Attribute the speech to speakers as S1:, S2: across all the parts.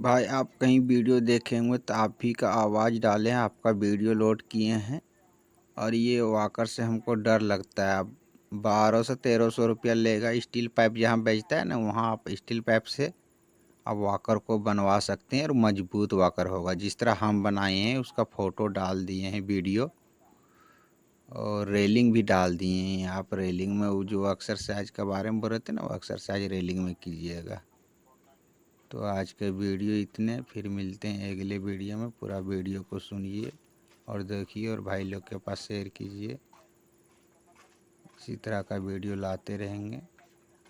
S1: भाई आप कहीं वीडियो देखे होंगे तो आप ही का आवाज़ डाले हैं, आपका वीडियो लोड किए हैं और ये वाकर से हमको डर लगता है। अब 1200-1300 रुपया लेगा। स्टील पाइप जहाँ बेचता है ना, वहाँ आप स्टील पाइप से आप वाकर को बनवा सकते हैं और मजबूत वाकर होगा। जिस तरह हम बनाए हैं उसका फ़ोटो डाल दिए हैं, वीडियो और रेलिंग भी डाल दिए हैं। आप रेलिंग में वो जो एक्सरसाइज के बारे में बोल रहे थे ना, वो एक्सरसाइज रेलिंग में कीजिएगा। तो आज के वीडियो इतने, फिर मिलते हैं अगले वीडियो में। पूरा वीडियो को सुनिए और देखिए और भाई लोग के पास शेयर कीजिए। इसी तरह का वीडियो लाते रहेंगे।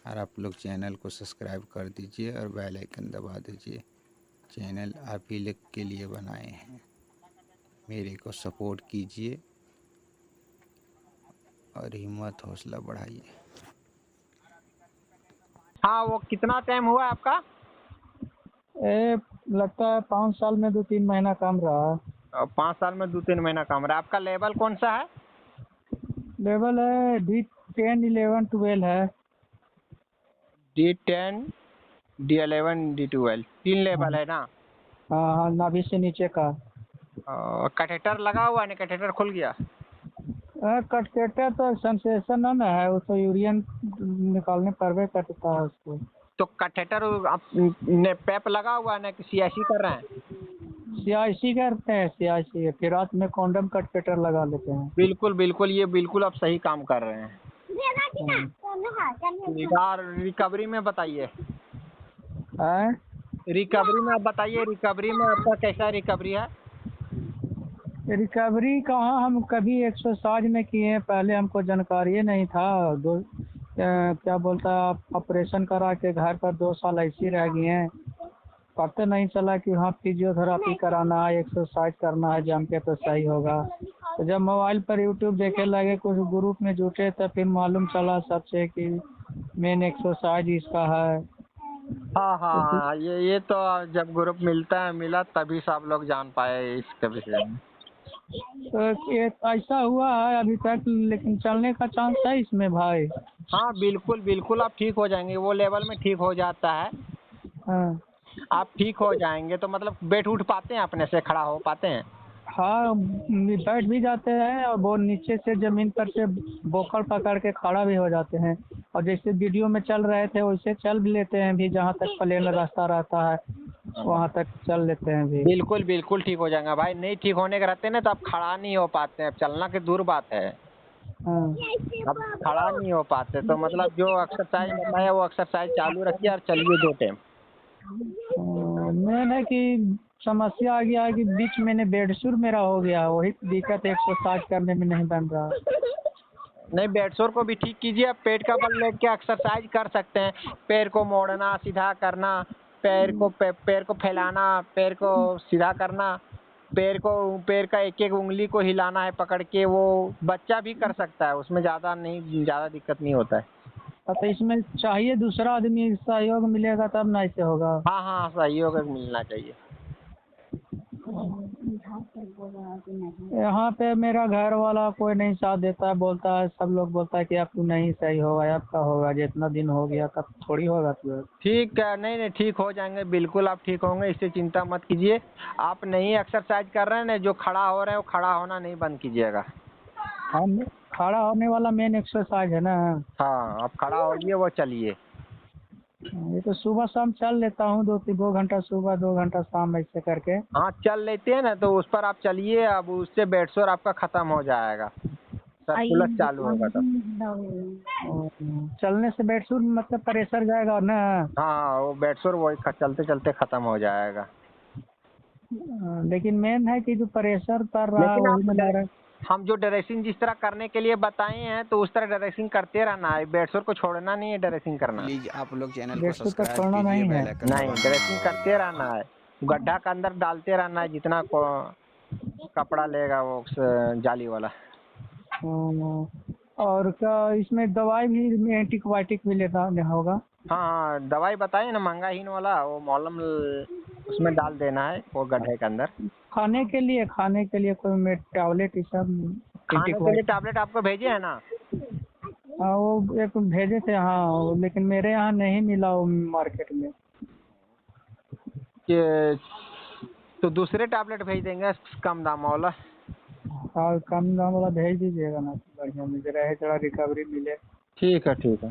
S1: और आप लोग चैनल को सब्सक्राइब कर दीजिए और बेल आइकन दबा दीजिए। चैनल आप ही लोग के लिए बनाए हैं, मेरे को सपोर्ट कीजिए और हिम्मत हौसला बढ़ाइए।
S2: हाँ, वो कितना टाइम हुआ आपका?
S3: लगता है 5 साल में 2-3 महीना काम रहा।
S2: 5 साल में 2-3 महीना काम रहा। आपका लेवल कौन सा है?
S3: लेवल है D10, 11, 12 है।
S2: D10, D11, D12 3 लेवल
S3: हाँ
S2: है ना?
S3: हाँ हाँ, नाभि से नीचे का।
S2: कैथेटर लगा हुआ है ना? कैथेटर खुल गया?
S3: कटकेटर तो सेंसेशन है ना, है वो तो यूरियन निकालने पर कटता है उसको।
S2: तो कैथेटर ने पैप लगा हुआ है ना कि CIC कर रहे हैं?
S3: CIC करते हैं, CIC फिर रात में कॉन्डम कटकेटर लगा लेते हैं।
S2: बिल्कुल बिल्कुल, ये बिल्कुल आप सही काम कर रहे हैं। यार रिकवरी में बताइए,
S3: हैं?
S2: रिकवरी में आप बताइए, रिकवरी में आपका कैसा रिकवरी है?
S3: रिकवरी कहाँ, हम कभी एक्सरसाइज में किए हैं, पहले हमको जानकारी नहीं था। क्या बोलता है, ऑपरेशन करा के घर पर 2 साल ऐसे ही रह गए हैं। पता नहीं चला कि हाँ फिजियोथेरापी कराना है, एक्सरसाइज करना है, जम के तो सही होगा। तो जब मोबाइल पर यूट्यूब देखे लगे, कुछ ग्रुप में जुटे, तो फिर मालूम चला सबसे कि मेन एक्सरसाइज इसका है।
S2: हाँ
S3: तो
S2: हाँ, ये तो जब ग्रुप मिला तभी सब लोग जान पाए इसके विषय में।
S3: ये ऐसा हुआ है अभी तक, लेकिन चलने का चांस है इसमें भाई।
S2: हाँ बिल्कुल बिल्कुल, आप ठीक हो जाएंगे। वो लेवल में ठीक हो जाता है,
S3: हाँ
S2: आप ठीक हो जाएंगे। तो मतलब बैठ उठ पाते हैं, अपने से खड़ा हो पाते हैं?
S3: हाँ, बैठ भी जाते हैं और वो नीचे से जमीन पर से बोखर पकड़ के खड़ा भी हो जाते हैं। और जैसे वीडियो में चल रहे थे वैसे चल भी लेते हैं भी, जहाँ तक प्लेन रास्ता रहता है वहाँ तक चल लेते हैं भी।
S2: बिल्कुल बिल्कुल ठीक हो जाएगा भाई। नहीं ठीक होने के रहते ना तो आप खड़ा नहीं हो पाते हैं, चलना की दूर बात है,
S3: हाँ
S2: अब खड़ा नहीं हो पाते। तो मतलब जो एक्सरसाइज बताया वो एक्सरसाइज चालू रखिए और चलिए 2 टाइम।
S3: मेन है कि समस्या आ गया है कि बीच में बेडसूर मेरा हो गया, वही दिक्कत है, एक्सरसाइज करने में नहीं बन रहा।
S2: नहीं, बेडसोर को भी ठीक कीजिए। आप पेट का बल लेके एक्सरसाइज कर सकते हैं। पैर को मोड़ना, सीधा करना, पैर को फैलाना, पैर को सीधा करना, पैर का एक एक उंगली को हिलाना है पकड़ के। वो बच्चा भी कर सकता है, उसमें ज़्यादा दिक्कत नहीं होता है।
S3: तो इसमें चाहिए दूसरा आदमी, सहयोग मिलेगा तब ना ऐसे होगा।
S2: हाँ हाँ, सहयोग मिलना चाहिए।
S3: यहाँ पे मेरा घर वाला कोई नहीं साथ देता है, बोलता है, सब लोग बोलता है कि अब तू नहीं सही होगा, अब का होगा, जितना दिन हो गया तब थोड़ी होगा तू।
S2: ठीक है, नहीं नहीं, ठीक हो जाएंगे, बिल्कुल आप ठीक होंगे, इससे चिंता मत कीजिए। आप नहीं एक्सरसाइज कर रहे हैं ना, जो खड़ा हो रहे हैं वो खड़ा होना नहीं बंद कीजिएगा।
S3: हम खड़ा होने वाला मेन एक्सरसाइज है ना।
S2: हाँ, आप खड़ा होइए, वो चलिए।
S3: ये तो सुबह शाम चल लेता हूँ, 2 घंटा सुबह, 2 घंटा शाम, ऐसे करके।
S2: हाँ, चल लेते हैं ना, तो उस पर आप चलिए। अब उससे बेड शोर आपका खत्म हो जाएगा, सर्कुलर चालू होगा तब।
S3: चलने से बेडसूर मतलब प्रेशर जाएगा ना।
S2: हाँ, वो बेड शोर वही चलते चलते खत्म हो जाएगा।
S3: लेकिन मेन है कि जो प्रेशर कर रहा है
S2: लेकिन
S3: वही में लग रहा है।
S2: हम जो ड्रेसिंग जिस तरह करने के लिए बताए हैं तो उस तरह ड्रेसिंग करते रहना है। बेड शोर को छोड़ना नहीं है, ड्रेसिंग करना।
S1: प्लीज आप लोग चैनल को
S3: बेडसूर तो
S1: सब्सक्राइब
S3: छोड़ना
S1: कीजिए,
S3: नहीं है।
S1: बेल आइकन
S2: नहीं,
S1: दबाना
S2: ड्रेसिंग करते रहना है। गड्ढा के अंदर डालते रहना है, जितना कपड़ा लेगा वो जाली वाला।
S3: और क्या इसमें दवाई भी, एंटीबायोटिक भी लेना होगा?
S2: हाँ हाँ, दवाई बताइए ना, महंगाहीन वाला वो मॉलम उसमें डाल देना है, वो गड्ढे के अंदर।
S3: खाने के लिए कोई टैबलेट ये सब?
S2: खाने के लिए
S3: एंटीबायोटिक?
S2: टैबलेट आपको भेजे है ना?
S3: हाँ वो एक भेजे थे, हाँ, लेकिन मेरे यहाँ नहीं मिला वो मार्केट में।
S2: कि तो दूसरे टैबलेट भेज देंगे कम दाम वाला।
S3: हाँ, कम दाम वाला भेज दीजिएगा ना, बढ़िया मुझे रहे, थोड़ा रिकवरी मिले।
S2: ठीक है ठीक है।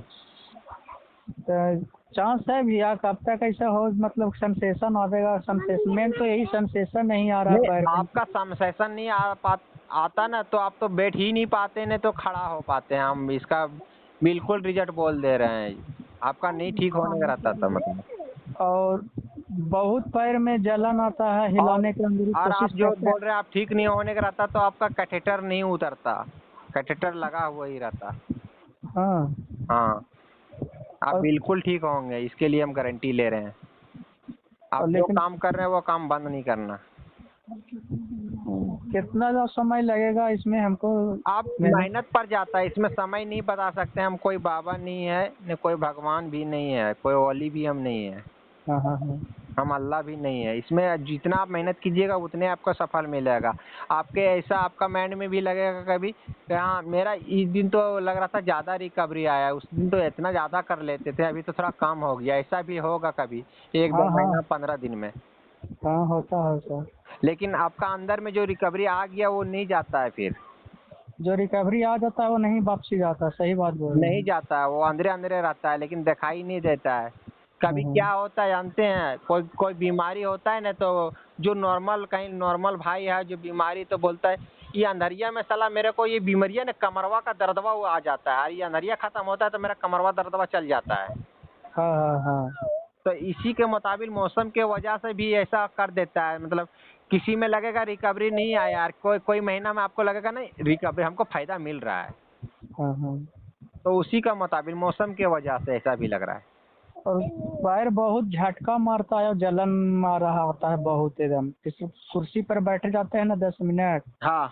S3: तो चांस है भैया कब तक ऐसा हो, मतलब सेंसेशन आवेगा? सेंसेशन मेन तो यही, सेंसेशन नहीं आ रहा
S2: नहीं,
S3: पैर में।
S2: आपका सेंसेशन नहीं आता ना तो आप तो बैठ ही नहीं पाते, नहीं तो खड़ा हो पाते हैं। हम इसका बिल्कुल रिजल्ट बोल दे रहे हैं, आपका नहीं ठीक होने का रहता था मतलब।
S3: और बहुत पैर में जलन आता है,
S2: और
S3: हिलाने की अंदर
S2: और आप
S3: कोशिश
S2: जो
S3: करते हैं।
S2: बोल रहे हैं आप ठीक नहीं होने का रहता, तो आपका कैथेटर नहीं उतरता, कैथेटर लगा हुआ ही रहता।
S3: हाँ।
S2: हाँ, आप
S3: और
S2: बिल्कुल ठीक होंगे, इसके लिए हम गारंटी ले रहे हैं। आप जो
S3: लेकिन
S2: काम कर रहे हैं वो काम बंद नहीं करना।
S3: कितना जो समय लगेगा इसमें हमको?
S2: आप मेहनत पर जाता है, इसमें समय नहीं बता सकते। हम कोई बाबा नहीं है, न कोई भगवान भी नहीं है, कोई वली भी हम नहीं है,
S3: हाँ हाँ हाँ।
S2: हम अल्लाह भी नहीं है। इसमें जितना आप मेहनत कीजिएगा उतने आपको सफल मिलेगा। आपके ऐसा आपका माइंड में भी लगेगा कभी कि हाँ मेरा इस दिन तो लग रहा था ज़्यादा रिकवरी आया, उस दिन तो इतना ज़्यादा कर लेते थे, अभी तो थोड़ा कम हो गया। ऐसा भी होगा कभी, एक
S3: हाँ
S2: दो
S3: हाँ
S2: महीना 15 दिन में।
S3: हाँ, होता है सर।
S2: लेकिन आपका अंदर में जो रिकवरी आ गया वो नहीं जाता है फिर,
S3: जो रिकवरी आ जाता है वो नहीं वापसी जाता, सही बात बोल रहे
S2: नहीं
S3: हैं।
S2: जाता है, वो अंदरे अंदरे रहता है, लेकिन दिखाई नहीं देता है। कभी
S3: हाँ
S2: क्या होता है जानते हैं, कोई कोई बीमारी होता है ना, तो जो नॉर्मल कहीं नॉर्मल भाई है जो बीमारी, तो बोलता है ये अंधरिया में साला मेरे को ये बीमारियां ना कमरवा का दर्दवा वो आ जाता है, और ये अंधरिया खत्म होता है तो मेरा कमरवा दर्दवा चल जाता है।
S3: हाँ हाँ हाँ।
S2: तो इसी के मुताबिक मौसम के वजह से भी ऐसा कर देता है। मतलब किसी में लगेगा रिकवरी नहीं आया यार, कोई कोई महीना में आपको लगेगा नहीं रिकवरी हमको फायदा मिल रहा है,
S3: हाँ हाँ।
S2: तो उसी का मुताबिक मौसम के वजह से ऐसा भी लग रहा है।
S3: और पैर बहुत झटका मारता है और जलन मार रहा होता है बहुत एकदम। किसी कुर्सी पर बैठे जाते हैं ना 10 मिनट
S2: हाँ,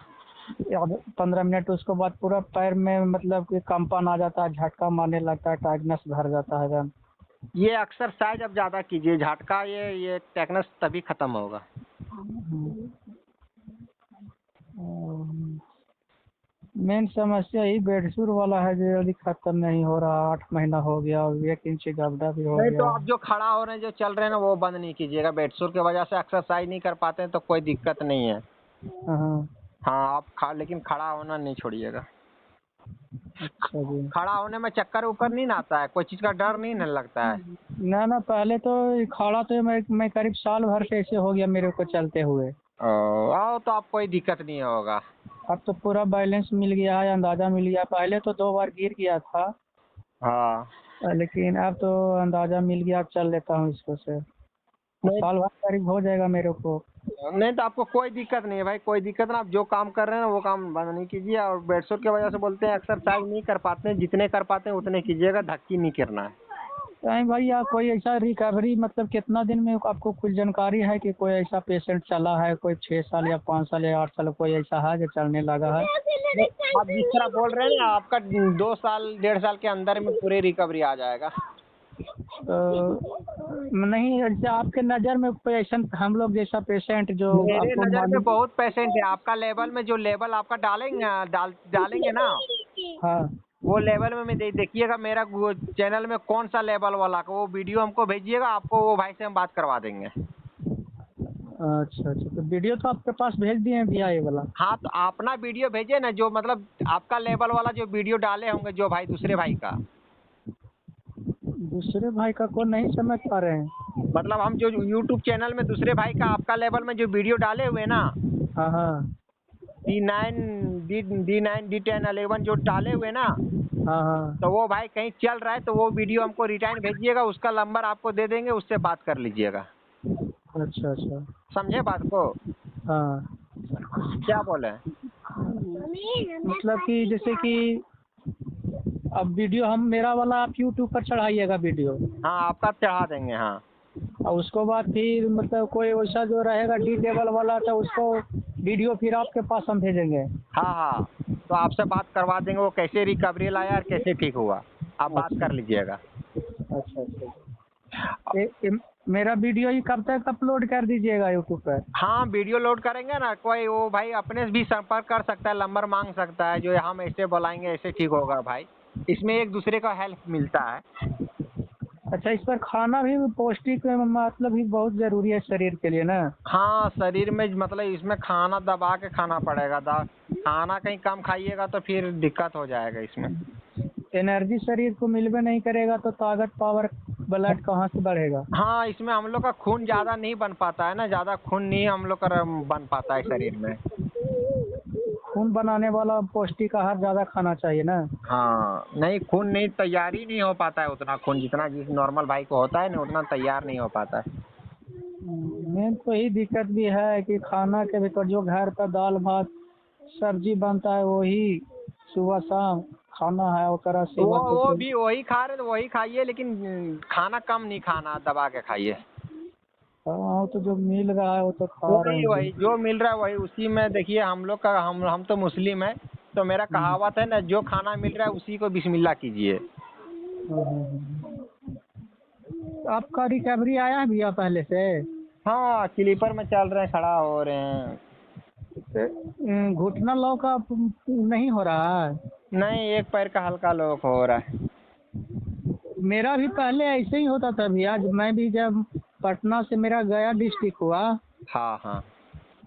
S3: या 15 मिनट, उसके बाद पूरा पैर में मतलब कि कंपन आ जाता है, झटका मारने लगता है, टाइटनेस भर जाता है एकदम।
S2: ये एक्सरसाइज अब ज़्यादा कीजिए, झटका ये टेकनेस तभी खत्म होगा।
S3: मेन समस्या यही बेडसूर वाला है जो अभी खत्म नहीं हो रहा, 8 महीना हो गया और 1 इंच गड्ढा भी हो
S2: नहीं तो
S3: गया।
S2: आप जो खड़ा हो रहे हैं जो चल रहे हैं ना वो बंद नहीं कीजिएगा। बेडसूर की वजह से एक्सरसाइज नहीं कर पाते हैं तो कोई दिक्कत नहीं है।
S3: हाँ हाँ।
S2: हाँ, आप लेकिन खड़ा होना नहीं छोड़िएगा।
S3: अच्छा जी।
S2: खड़ा होने में चक्कर ऊपर नहीं ना आता है, कोई चीज़ का डर नहीं न लगता है।
S3: ना ना, पहले तो खड़ा तो मैं करीब साल भर से ऐसे हो गया मेरे को चलते हुए।
S2: आओ तो आप कोई दिक्कत नहीं होगा।
S3: अब तो पूरा बैलेंस मिल गया है, अंदाजा मिल गया। पहले तो 2 बार गिर गया था,
S2: हाँ,
S3: लेकिन अब तो अंदाजा मिल गया, अब चल लेता हूँ इसको से। तो
S2: नहीं
S3: साल भर करीब हो जाएगा मेरे को।
S2: नहीं तो आपको कोई दिक्कत नहीं है भाई, कोई दिक्कत ना। आप जो काम कर रहे हैं ना वो काम बंद नहीं कीजिए। और बेडसूर की वजह से बोलते हैं एक्सरसाइज नहीं कर पाते हैं, जितने कर पाते हैं उतने कीजिएगा, धक्की नहीं करना है।
S3: नहीं भैया, कोई ऐसा रिकवरी मतलब कितना दिन में आपको कुछ जानकारी है कि कोई ऐसा पेशेंट चला है, कोई 6 साल या 5 साल या 8 साल कोई ऐसा है जो चलने लगा है?
S2: आप जिस तरह बोल रहे हैं ना, आपका 2 साल 1.5 साल के अंदर में पूरी रिकवरी आ जाएगा।
S3: तो नहीं, जैसे आपके नज़र में पेशेंट, हम लोग जैसा पेशेंट जो
S2: मेरे
S3: आपको
S2: नज़र में
S3: मालूम।
S2: बहुत पेशेंट है आपका लेवल में, जो लेवल आपका डालेंगे ना,
S3: हाँ।
S2: वो लेवल में देखिएगा मेरा चैनल में कौन सा लेवल वाला का वो वीडियो हमको भेजिएगा, आपको वो भाई से हम बात करवा देंगे।
S3: अच्छा अच्छा, तो वीडियो तो आपके पास भेज दिए हैं भैया ये वाला।
S2: हाँ, तो अपना वीडियो भेजिए ना, जो मतलब आपका लेवल वाला जो वीडियो डाले होंगे जो भाई दूसरे भाई का,
S3: दूसरे भाई का को नहीं समझ पा रहे हैं।
S2: मतलब हम जो यूट्यूब चैनल में दूसरे भाई का आपका लेवल में जो वीडियो डाले हुए ना,
S3: हाँ हाँ
S2: D9 D10 11 जो डाले हुए ना,
S3: हाँ हाँ।
S2: तो वो भाई कहीं चल रहा है तो वो वीडियो हमको रिटर्न भेजिएगा, उसका नंबर आपको दे देंगे, उससे बात कर लीजिएगा।
S3: अच्छा अच्छा।
S2: समझे बात को?
S3: हाँ,
S2: क्या बोले?
S3: मतलब कि जैसे कि अब वीडियो हम, मेरा वाला आप यूट्यूब पर चढ़ाइएगा वीडियो,
S2: हाँ, आपका चढ़ा देंगे। हाँ,
S3: और उसको बाद फिर मतलब कोई वैसा जो रहेगा डी लेवल वाला तो उसको वीडियो फिर आपके पास हम भेजेंगे।
S2: हाँ हाँ, तो आपसे बात करवा देंगे वो कैसे रिकवरी लाया और कैसे ठीक हुआ, आप बात कर लीजिएगा।
S3: अच्छा अच्छा। मेरा वीडियो ही कब तक अपलोड कर दीजिएगा यूट्यूब पर?
S2: हाँ, वीडियो लोड करेंगे ना, कोई वो भाई अपने से भी संपर्क कर सकता है, नंबर मांग सकता है, जो हम ऐसे बुलाएंगे ऐसे ठीक होगा भाई। इसमें एक दूसरे का हेल्प मिलता है।
S3: अच्छा, इस पर खाना भी पौष्टिक मतलब भी बहुत जरूरी है शरीर के लिए ना।
S2: हाँ, शरीर में मतलब इसमें खाना दबा के खाना पड़ेगा। खाना कहीं कम खाइएगा तो फिर दिक्कत हो जाएगा इसमें।
S3: एनर्जी शरीर को मिलबे नहीं करेगा तो ताकत पावर ब्लड कहाँ से बढ़ेगा।
S2: हाँ, इसमें हम लोग का खून ज़्यादा नहीं बन पाता है ना, ज़्यादा खून नहीं हम लोग का बन पाता है शरीर में।
S3: खून बनाने वाला पौष्टिक आहार ज्यादा खाना चाहिए ना।
S2: हाँ, नहीं खून नहीं, तैयार ही नहीं हो पाता है उतना खून जितना जिस नॉर्मल भाई को होता है ना, उतना तैयार नहीं हो पाता है।
S3: मेन तो यही दिक्कत भी है कि खाना के भी तो जो घर का दाल भात सब्जी बनता है वही सुबह शाम खाना है, ओकरा
S2: वो
S3: सेवा
S2: वो
S3: तो।
S2: भी वही खा रहे तो वही खाइए, लेकिन खाना कम नहीं खाना, दबा के खाइए।
S3: हाँ, तो जो मिल रहा है वो तो खा रहे
S2: वही
S3: हैं।
S2: वही जो मिल रहा है वही, उसी में देखिए हम लोग का, हम तो मुस्लिम है, तो मेरा कहावत है ना, जो खाना मिल रहा है उसी को बिस्मिल्लाह कीजिए।
S3: आपका रिकवरी आया है भैया पहले से?
S2: हाँ, क्लीपर में चल रहे हैं, खड़ा हो रहे हैं।
S3: घुटना लौका नहीं हो रहा है?
S2: नहीं, एक पैर का हल्का लोक हो रहा है।
S3: मेरा भी पहले ऐसे ही होता था भैया। मैं भी जब पटना से मेरा गया डिस्ट्रिक्ट हुआ
S2: हाँ हाँ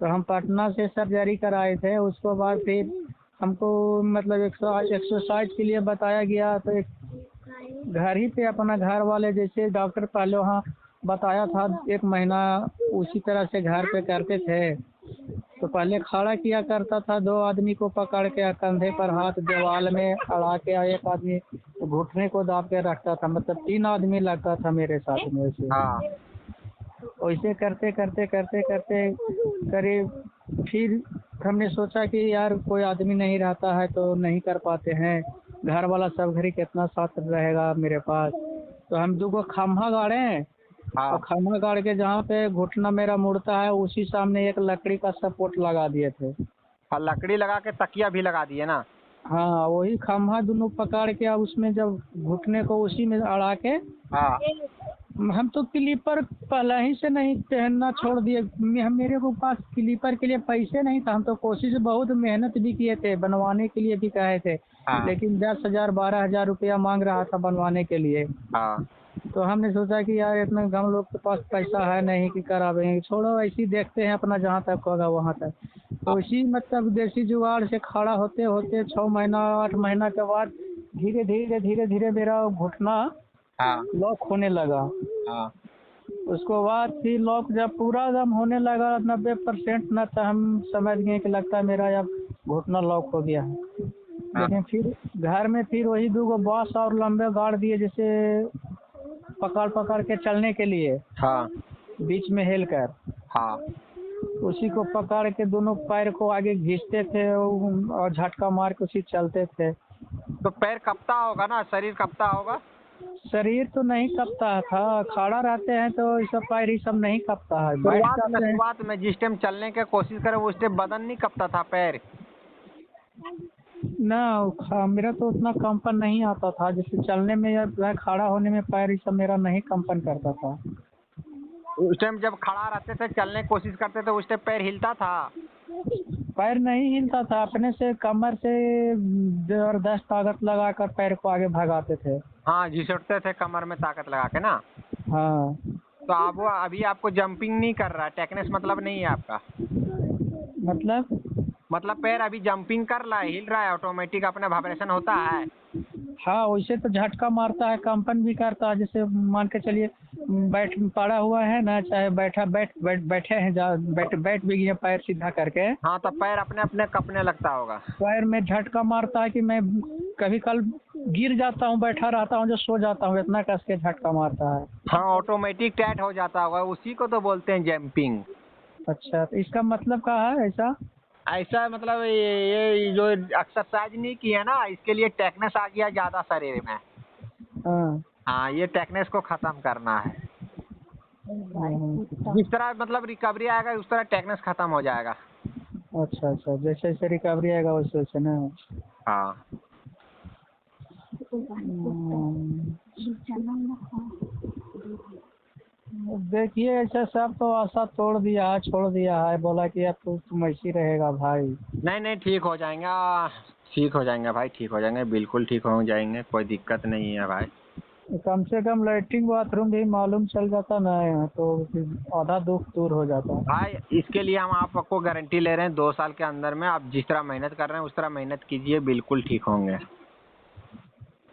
S3: तो हम पटना से सर्जरी कराए थे। उसके बाद फिर हमको मतलब एक्सरसाइज के लिए बताया गया तो एक घर ही पे अपना घर वाले जैसे डॉक्टर पहले वहाँ बताया था 1 महीना उसी तरह से घर पे करते थे। तो पहले खड़ा किया करता था 2 आदमी को पकड़ के कंधे पर हाथ दीवार में अड़ा के, एक आदमी घुटने को दाब के रखता था, मतलब 3 आदमी लगता था मेरे साथ में से।
S2: हाँ
S3: वैसे करते करते करते करते करीब फिर हमने सोचा कि यार कोई आदमी नहीं रहता है तो नहीं कर पाते हैं, घर वाला सब घड़ी कितना साथ रहेगा मेरे पास। तो हम 2 खम्भा गाड़े और
S2: हाँ।
S3: खम्भा गाड़ के जहाँ पे घुटना मेरा मुड़ता है उसी सामने एक लकड़ी का सपोर्ट लगा दिए थे।
S2: और लकड़ी लगा के तकिया भी लगा दिए ना।
S3: हाँ, वही खम्भा दोनों पकड़ के अब उसमें जब घुटने को उसी में अड़ा के
S2: हाँ
S3: हम तो क्लीपर पहले ही से नहीं पहनना छोड़ दिए। मेरे को पास क्लीपर के लिए पैसे नहीं था। हम तो कोशिश बहुत मेहनत भी किए थे, बनवाने के लिए भी कहे थे,
S2: हाँ
S3: लेकिन 10,000 12,000 रुपया मांग रहा था बनवाने के लिए।
S2: हाँ
S3: तो हमने सोचा कि यार इतना हम लोग के पास पैसा है नहीं कि करावेंगे, छोड़ो ऐसे ही देखते हैं अपना जहाँ तक होगा वहाँ तक। तो इसी मतलब देसी जुगाड़ से खड़ा होते होते 6 महीना 8 महीना के बाद धीरे धीरे मेरा घुटना
S2: हाँ
S3: लॉक होने लगा।
S2: हाँ
S3: उसको बाद फिर लॉक जब पूरा दम होने लगा 90% न, तो हम समझ गए कि लगता है मेरा अब घुटना लॉक हो गया है।
S2: हाँ
S3: लेकिन फिर घर में फिर वही 2 बांस और लंबे गाड़ दिए जैसे पकड़ पकड़ के चलने के लिए,
S2: हाँ
S3: बीच में हिल कर
S2: हाँ।
S3: उसी को पकड़ के दोनों पैर को आगे खींचते थे और झटका मार के उसी चलते थे।
S2: तो पैर कपता होगा ना, शरीर कपता होगा।
S3: शरीर तो नहीं कपता था, खड़ा रहते हैं तो ये सब पैर ही सब नहीं कपता है, बैठ जाते हैं।
S2: शुरुआत में जिस टाइम चलने की कोशिश करें उस टाइम बदन नहीं कपता था, पैर।
S3: ना मेरा तो उतना कंपन नहीं आता था, जैसे चलने में या जो है खड़ा होने में पैर ये सब मेरा नहीं कंपन करता था।
S2: उस टाइम जब खड़ा रहते थे, चलने की कोशिश करते थे, उस टाइम पैर हिलता था।
S3: पैर नहीं हिलता था, अपने से कमर से जबरदस्त ताकत लगाकर पैर को आगे भगाते थे।
S2: हाँ, घिसटते थे कमर में ताकत लगा के ना।
S3: हाँ।
S2: तो अब वो अभी आपको जंपिंग नहीं कर रहा है, टेकनेस मतलब नहीं है आपका। मतलब पैर अभी जंपिंग कर रहा है, हिल रहा है, ऑटोमेटिक अपना वाइब्रेशन होता है।
S3: हाँ, वैसे तो झटका मारता है, कंपन भी करता है, जैसे मान के चलिए बैठ पड़ा हुआ है ना, चाहे बैठे हैं बैठ भी गए पैर सीधा करके,
S2: हाँ, तो पैर अपने अपने कपने लगता होगा।
S3: पैर में झटका मारता है कि मैं कभी कल गिर जाता हूँ, बैठा रहता हूँ जो सो जाता हूँ, इतना कस के झटका मारता है।
S2: हाँ, ऑटोमेटिक टाइट हो जाता होगा, उसी को तो बोलते हैं जंपिंग।
S3: अच्छा, तो इसका मतलब क्या है ऐसा?
S2: ऐसा मतलब ये जो एक्सरसाइज नहीं की है ना, इसके लिए टेकनेस आ गया ज्यादा शरीर में।
S3: हाँ।
S2: हाँ, ये टेकनेस को खत्म करना है।
S3: हाँ।
S2: जिस तरह मतलब रिकवरी आएगा उस तरह टेकनेस खत्म हो जाएगा।
S3: अच्छा अच्छा, जैसे जैसे रिकवरी आएगा वैसे वैसे ना।
S2: हाँ।
S3: देखिए ऐसा सब तो आशा तोड़ दिया है, छोड़ दिया है, बोला कि अब तुम ऐसे ही रहेगा भाई।
S2: नहीं नहीं, ठीक हो जाएंगे, ठीक हो जाएंगे भाई, ठीक हो जाएंगे, बिल्कुल ठीक हो जाएंगे, कोई दिक्कत नहीं है भाई।
S3: कम से कम लैट्रिन बाथरूम भी मालूम चल जाता ना तो फिर आधा दुख दूर हो जाता।
S2: भाई इसके लिए हम आपको गारंटी ले रहे हैं 2 साल के अंदर में आप जिस तरह मेहनत कर रहे हैं उस तरह मेहनत कीजिए, बिल्कुल ठीक होंगे।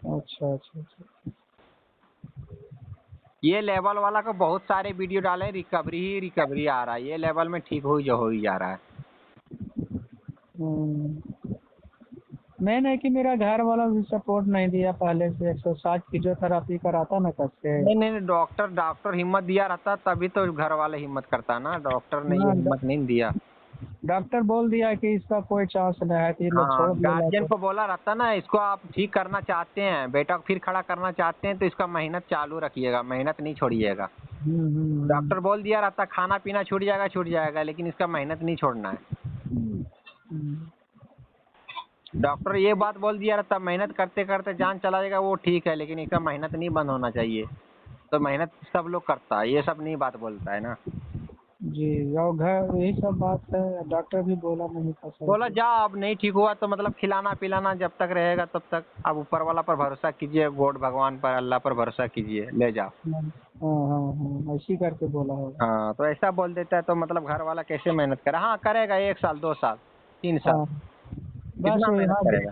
S3: अच्छा अच्छा अच्छा।
S2: ये लेवल वाला को बहुत सारे वीडियो डाले हैं, रिकवरी ही रिकवरी आ रहा है, ये लेवल में ठीक हो ही जा रहा है।
S3: मेन है कि मेरा घर वाला भी सपोर्ट नहीं दिया पहले से, एक्सरसाइज फिजियोथेरापी कराता ना कब से।
S2: नहीं नहीं नहीं, डॉक्टर हिम्मत दिया रहता तभी तो घर वाले हिम्मत करता ना, डॉक्टर ने ये
S3: हाँ
S2: हिम्मत नहीं दिया।
S3: डॉक्टर बोल दिया कि इसका कोई चांस नहीं है तो ये लोग
S2: हाँ,
S3: छोड़ देगा
S2: गार्जियन
S3: तो।
S2: को बोला रहता ना, इसको आप ठीक करना चाहते हैं, बेटा को फिर खड़ा करना चाहते हैं तो इसका मेहनत चालू रखिएगा, मेहनत नहीं छोड़िएगा।
S3: हम्म।
S2: डॉक्टर बोल दिया रहता खाना पीना छूट जाएगा, लेकिन इसका मेहनत नहीं छोड़ना है।
S3: हम्म।
S2: डॉक्टर ये बात बोल दिया रहता मेहनत करते करते जान चला जाएगा, वो ठीक है, लेकिन इसका मेहनत नहीं बंद होना चाहिए। तो मेहनत सब लोग करता है, ये सब नहीं बात बोलता है ना।
S3: जी और घर यही सब बात है, डॉक्टर भी बोला नहीं था सर
S2: बोला
S3: को।
S2: जा, अब नहीं ठीक हुआ तो मतलब खिलाना पिलाना जब तक रहेगा तब तक अब ऊपर वाला पर भरोसा कीजिए, गॉड भगवान पर, अल्लाह पर भरोसा कीजिए, ले जाओ।
S3: हाँ हाँ ऐसी करके बोला होगा।
S2: हाँ, तो ऐसा बोल देता है तो मतलब घर वाला कैसे मेहनत करे? हाँ करेगा, 1 साल 2 साल 3 साल,
S3: हाँ बस
S2: कितना
S3: वो
S2: मेहनत
S3: यहाँ
S2: करेगा?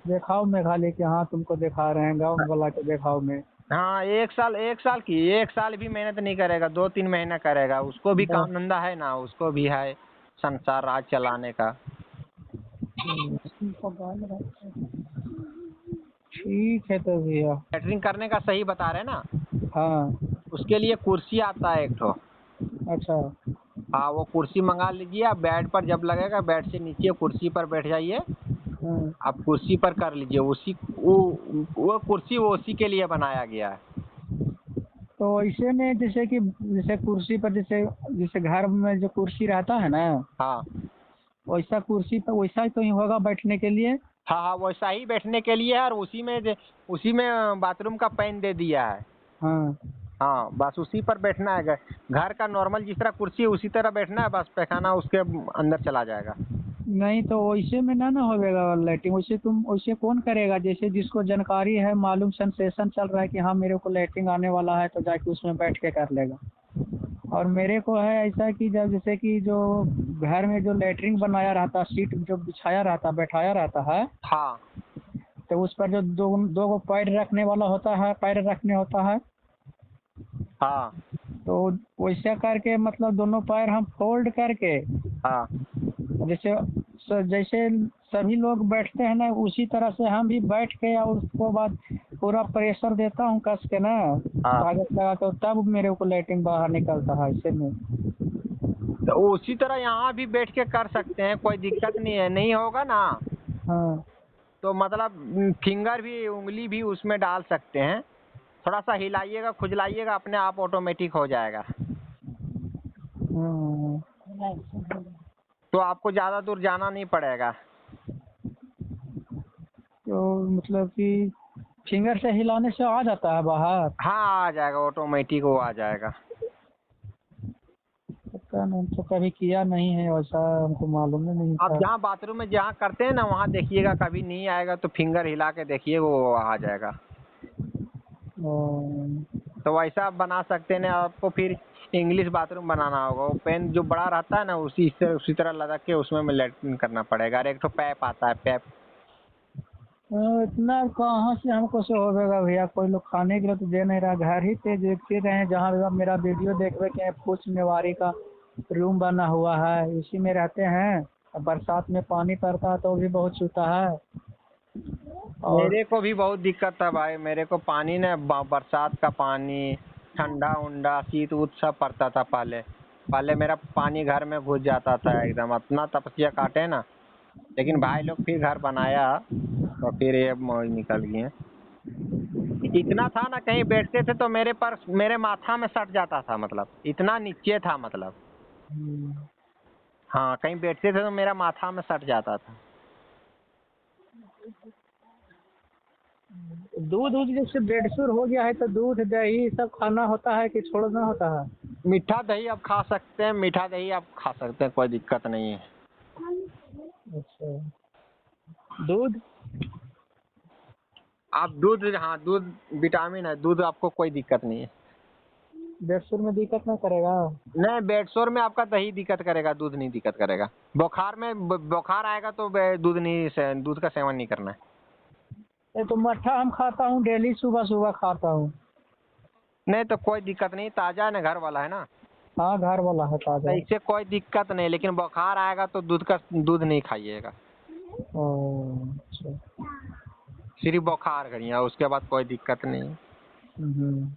S3: देखाव में खाली कि हाँ तुमको दिखा रहे हैं, गाँव वाला के देखाव में।
S2: हाँ, 1 साल भी मेहनत नहीं करेगा, 2-3 महीना करेगा, उसको भी
S3: बस
S2: काम धंधा है ना, उसको भी है संसार राज चलाने का।
S3: ठीक है तो भैया।
S2: कैटरिंग करने का सही बता रहे ना?
S3: हाँ
S2: उसके लिए कुर्सी आता है एक ठो।
S3: अच्छा।
S2: हाँ, वो कुर्सी मंगा लीजिए, आप बेड पर जब लगेगा बेड से नीचे कुर्सी पर बैठ जाइए,
S3: हाँ
S2: आप कुर्सी पर कर लीजिए, उसी वो कुर्सी वो उसी के लिए बनाया गया है।
S3: तो ऐसे में जैसे कि जैसे कुर्सी पर जैसे जैसे घर में जो कुर्सी रहता है ना,
S2: हाँ
S3: वैसा कुर्सी पर वैसा ही तो ही होगा बैठने के लिए।
S2: हाँ हाँ, वैसा ही बैठने के लिए है, और उसी में बाथरूम का पैन दे दिया है।
S3: हाँ
S2: हाँ, बस उसी पर बैठना है, घर का नॉर्मल जिस तरह कुर्सी है उसी तरह बैठना है, बस पैखाना उसके अंदर चला जाएगा।
S3: नहीं तो वैसे में ना होगा लैट्रिन, वैसे तुम वैसे कौन करेगा, जैसे जिसको जानकारी है मालूम सेंसेशन चल रहा है कि हाँ मेरे को लैट्रिन आने वाला है तो जाके उसमें बैठ के कर लेगा। और मेरे को है ऐसा कि जब जैसे कि जो घर में जो लैट्रिन बनाया रहता, सीट जो बिछाया रहता बैठाया रहता है,
S2: हाँ
S3: तो उस पर जो दो दो गो पैर रखने वाला होता है, पैर रखने होता है,
S2: हाँ
S3: तो वैसा करके मतलब दोनों पैर हम फोल्ड करके
S2: हाँ
S3: जैसे जैसे सभी लोग बैठते हैं ना उसी तरह से हम भी बैठ के और उसको बाद पूरा प्रेशर देता हूँ कस के ना,
S2: हाँ,
S3: ताकत लगा के, तब मेरे को लैट्रिन बाहर निकलता है ऐसे में।
S2: तो उसी तरह यहाँ भी बैठ के कर सकते हैं, कोई दिक्कत नहीं है, नहीं होगा ना
S3: हाँ
S2: तो मतलब फिंगर भी, उंगली भी उसमें डाल सकते हैं, थोड़ा सा हिलाइएगा खुजलाइएगा, अपने आप ऑटोमेटिक हो जाएगा।
S3: हाँ।
S2: तो आपको ज़्यादा दूर जाना नहीं पड़ेगा।
S3: तो मतलब कि फिंगर से हिलाने से आ जाता है बाहर।
S2: हाँ, आ जाएगा ऑटोमेटिक, वो आ जाएगा।
S3: पता नहीं, तो कभी किया नहीं है वैसा, हमको मालूम ही नहीं
S2: आप
S3: था।
S2: जहाँ बाथरूम में जहाँ करते हैं ना वहाँ देखिएगा, कभी नहीं आएगा तो फिंगर हिला के देखिए, वो आ जाएगा। तो वैसा आप बना सकते हैं ना, आपको फिर इंग्लिश बाथरूम बनाना होगा, वो पेन जो बड़ा रहता है ना उसी तरह लगा के उसमें लैट्रिन करना पड़ेगा, और एक तो पैप आता है, पैप।
S3: इतना कहाँ से हमको से होगा भैया, कोई लोग खाने के लिए तो दे नहीं रहा, घर ही पे देखते रहे हैं जहाँ भी आप मेरा वीडियो देख रहे हैं, फूस निवारी का रूम बना हुआ है इसी में रहते हैं। और बरसात में पानी पड़ता है तो भी बहुत चूता है। और
S2: मेरे को भी बहुत दिक्कत है भाई, मेरे को पानी ना बरसात का पानी, ठंडा उंडा शीत उत सब पड़ता था पहले। पहले मेरा पानी घर में घुस जाता था एकदम, अपना तपस्या काटे ना। लेकिन भाई लोग फिर घर बनाया तो फिर ये मौज निकल गई है। इतना था ना, कहीं बैठते थे तो मेरे माथा में सट जाता था, मतलब इतना नीचे था मतलब। हाँ, कहीं बैठते थे तो मेरा माथा में सट जाता था।
S3: दूध दूध जैसे बेडसूर हो गया है तो दूध दही सब खाना होता है कि छोड़ना होता है।
S2: मीठा दही आप खा सकते हैं, मीठा दही आप खा सकते हैं, कोई दिक्कत नहीं है।
S3: अच्छा दूध।
S2: आप दूध, हाँ दूध विटामिन है, दूध आपको कोई दिक्कत नहीं है।
S3: बेडसूर में दिक्कत नहीं करेगा?
S2: नहीं, बेडसोर में आपका दही दिक्कत करेगा, दूध नहीं दिक्कत करेगा। बुखार में बुखार आएगा तो दूध का सेवन नहीं करना है।
S3: ये तो मट्ठा हम खाता हूँ डेली, सुबह सुबह खाता हूँ।
S2: नहीं तो कोई दिक्कत नहीं, ताजा है ना, घर वाला है ना,
S3: हाँ घर वाला है
S2: तो
S3: ताजा।
S2: इससे कोई दिक्कत नहीं। लेकिन बुखार आएगा तो दूध नहीं खाइएगा,
S3: अच्छा।
S2: सिर्फ बुखार करिए, उसके बाद कोई दिक्कत नहीं।
S3: हम्म।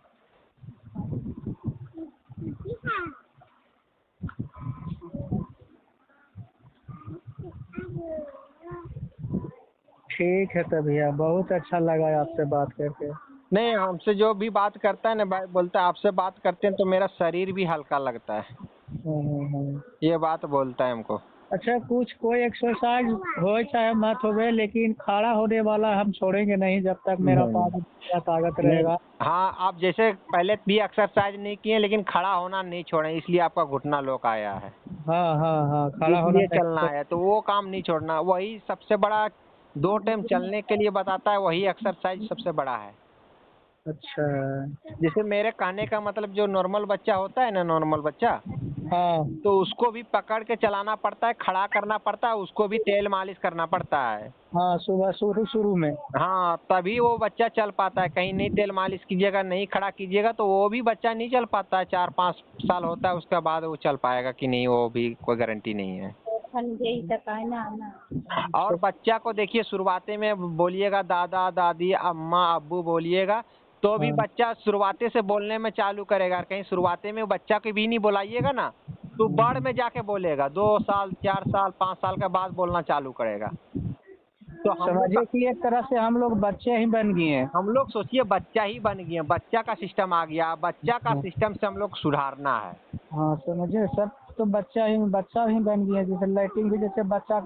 S3: ठीक है तो भैया, बहुत अच्छा लगा आपसे बात करके।
S2: नहीं, हमसे जो भी बात करता है ना भाई, बोलता है आपसे बात करते हैं तो मेरा शरीर भी हल्का लगता है,
S3: हम्म।
S2: ये बात बोलता है हमको।
S3: अच्छा, कुछ कोई एक्सरसाइज हो चाहे मत होवे, लेकिन खड़ा होने वाला हम छोड़ेंगे नहीं जब तक मेरा
S2: नहीं,
S3: पास ताकत
S2: नहीं।
S3: रहेगा।
S2: हाँ, आप जैसे पहले भी एक्सरसाइज नहीं किए, लेकिन खड़ा होना नहीं छोड़े, इसलिए आपका घुटना लोक आया है,
S3: हाँ हाँ हाँ, खड़ा होना
S2: इसलिए
S3: नहीं
S2: चलना है, तो वो काम नहीं छोड़ना। वही सबसे बड़ा, 2 टाइम चलने के लिए बताता है, वही एक्सरसाइज सबसे बड़ा है।
S3: अच्छा।
S2: जैसे मेरे कहने का मतलब, जो नॉर्मल बच्चा होता है ना, नॉर्मल बच्चा,
S3: हाँ
S2: तो उसको भी पकड़ के चलाना पड़ता है, खड़ा करना पड़ता है, उसको भी तेल मालिश करना पड़ता है।
S3: हाँ, सुबह शुरू शुरू में।
S2: हाँ, तभी वो बच्चा चल पाता है। कहीं नहीं तेल मालिश कीजिएगा, नहीं खड़ा कीजिएगा, तो वो भी बच्चा नहीं चल पाता है। 4-5 साल होता है, उसके बाद वो चल पाएगा कि नहीं, वो भी कोई गारंटी नहीं है। और बच्चा को देखिए, शुरुआती में बोलिएगा दादा दादी अम्मा अब्बू बोलिएगा, तो भी
S3: हाँ।
S2: बच्चा शुरुआती से बोलने में चालू करेगा। कहीं शुरुआती में बच्चा को भी नहीं बुलाइएगा ना, तो बड़ में जाके बोलेगा, 2 साल 4 साल 5 साल के बाद बोलना चालू करेगा। तो
S3: समझिए कि एक तरह से हम लोग बच्चे ही बन गए हैं।
S2: हम लोग सोचिए बच्चा ही बन गए, बच्चा का सिस्टम आ गया, बच्चा का सिस्टम से हम लोग सुधारना है।
S3: हाँ समझिए, सब तो बच्चा ही बन गया है। जैसे लाइटिंग भी, जैसे बच्चा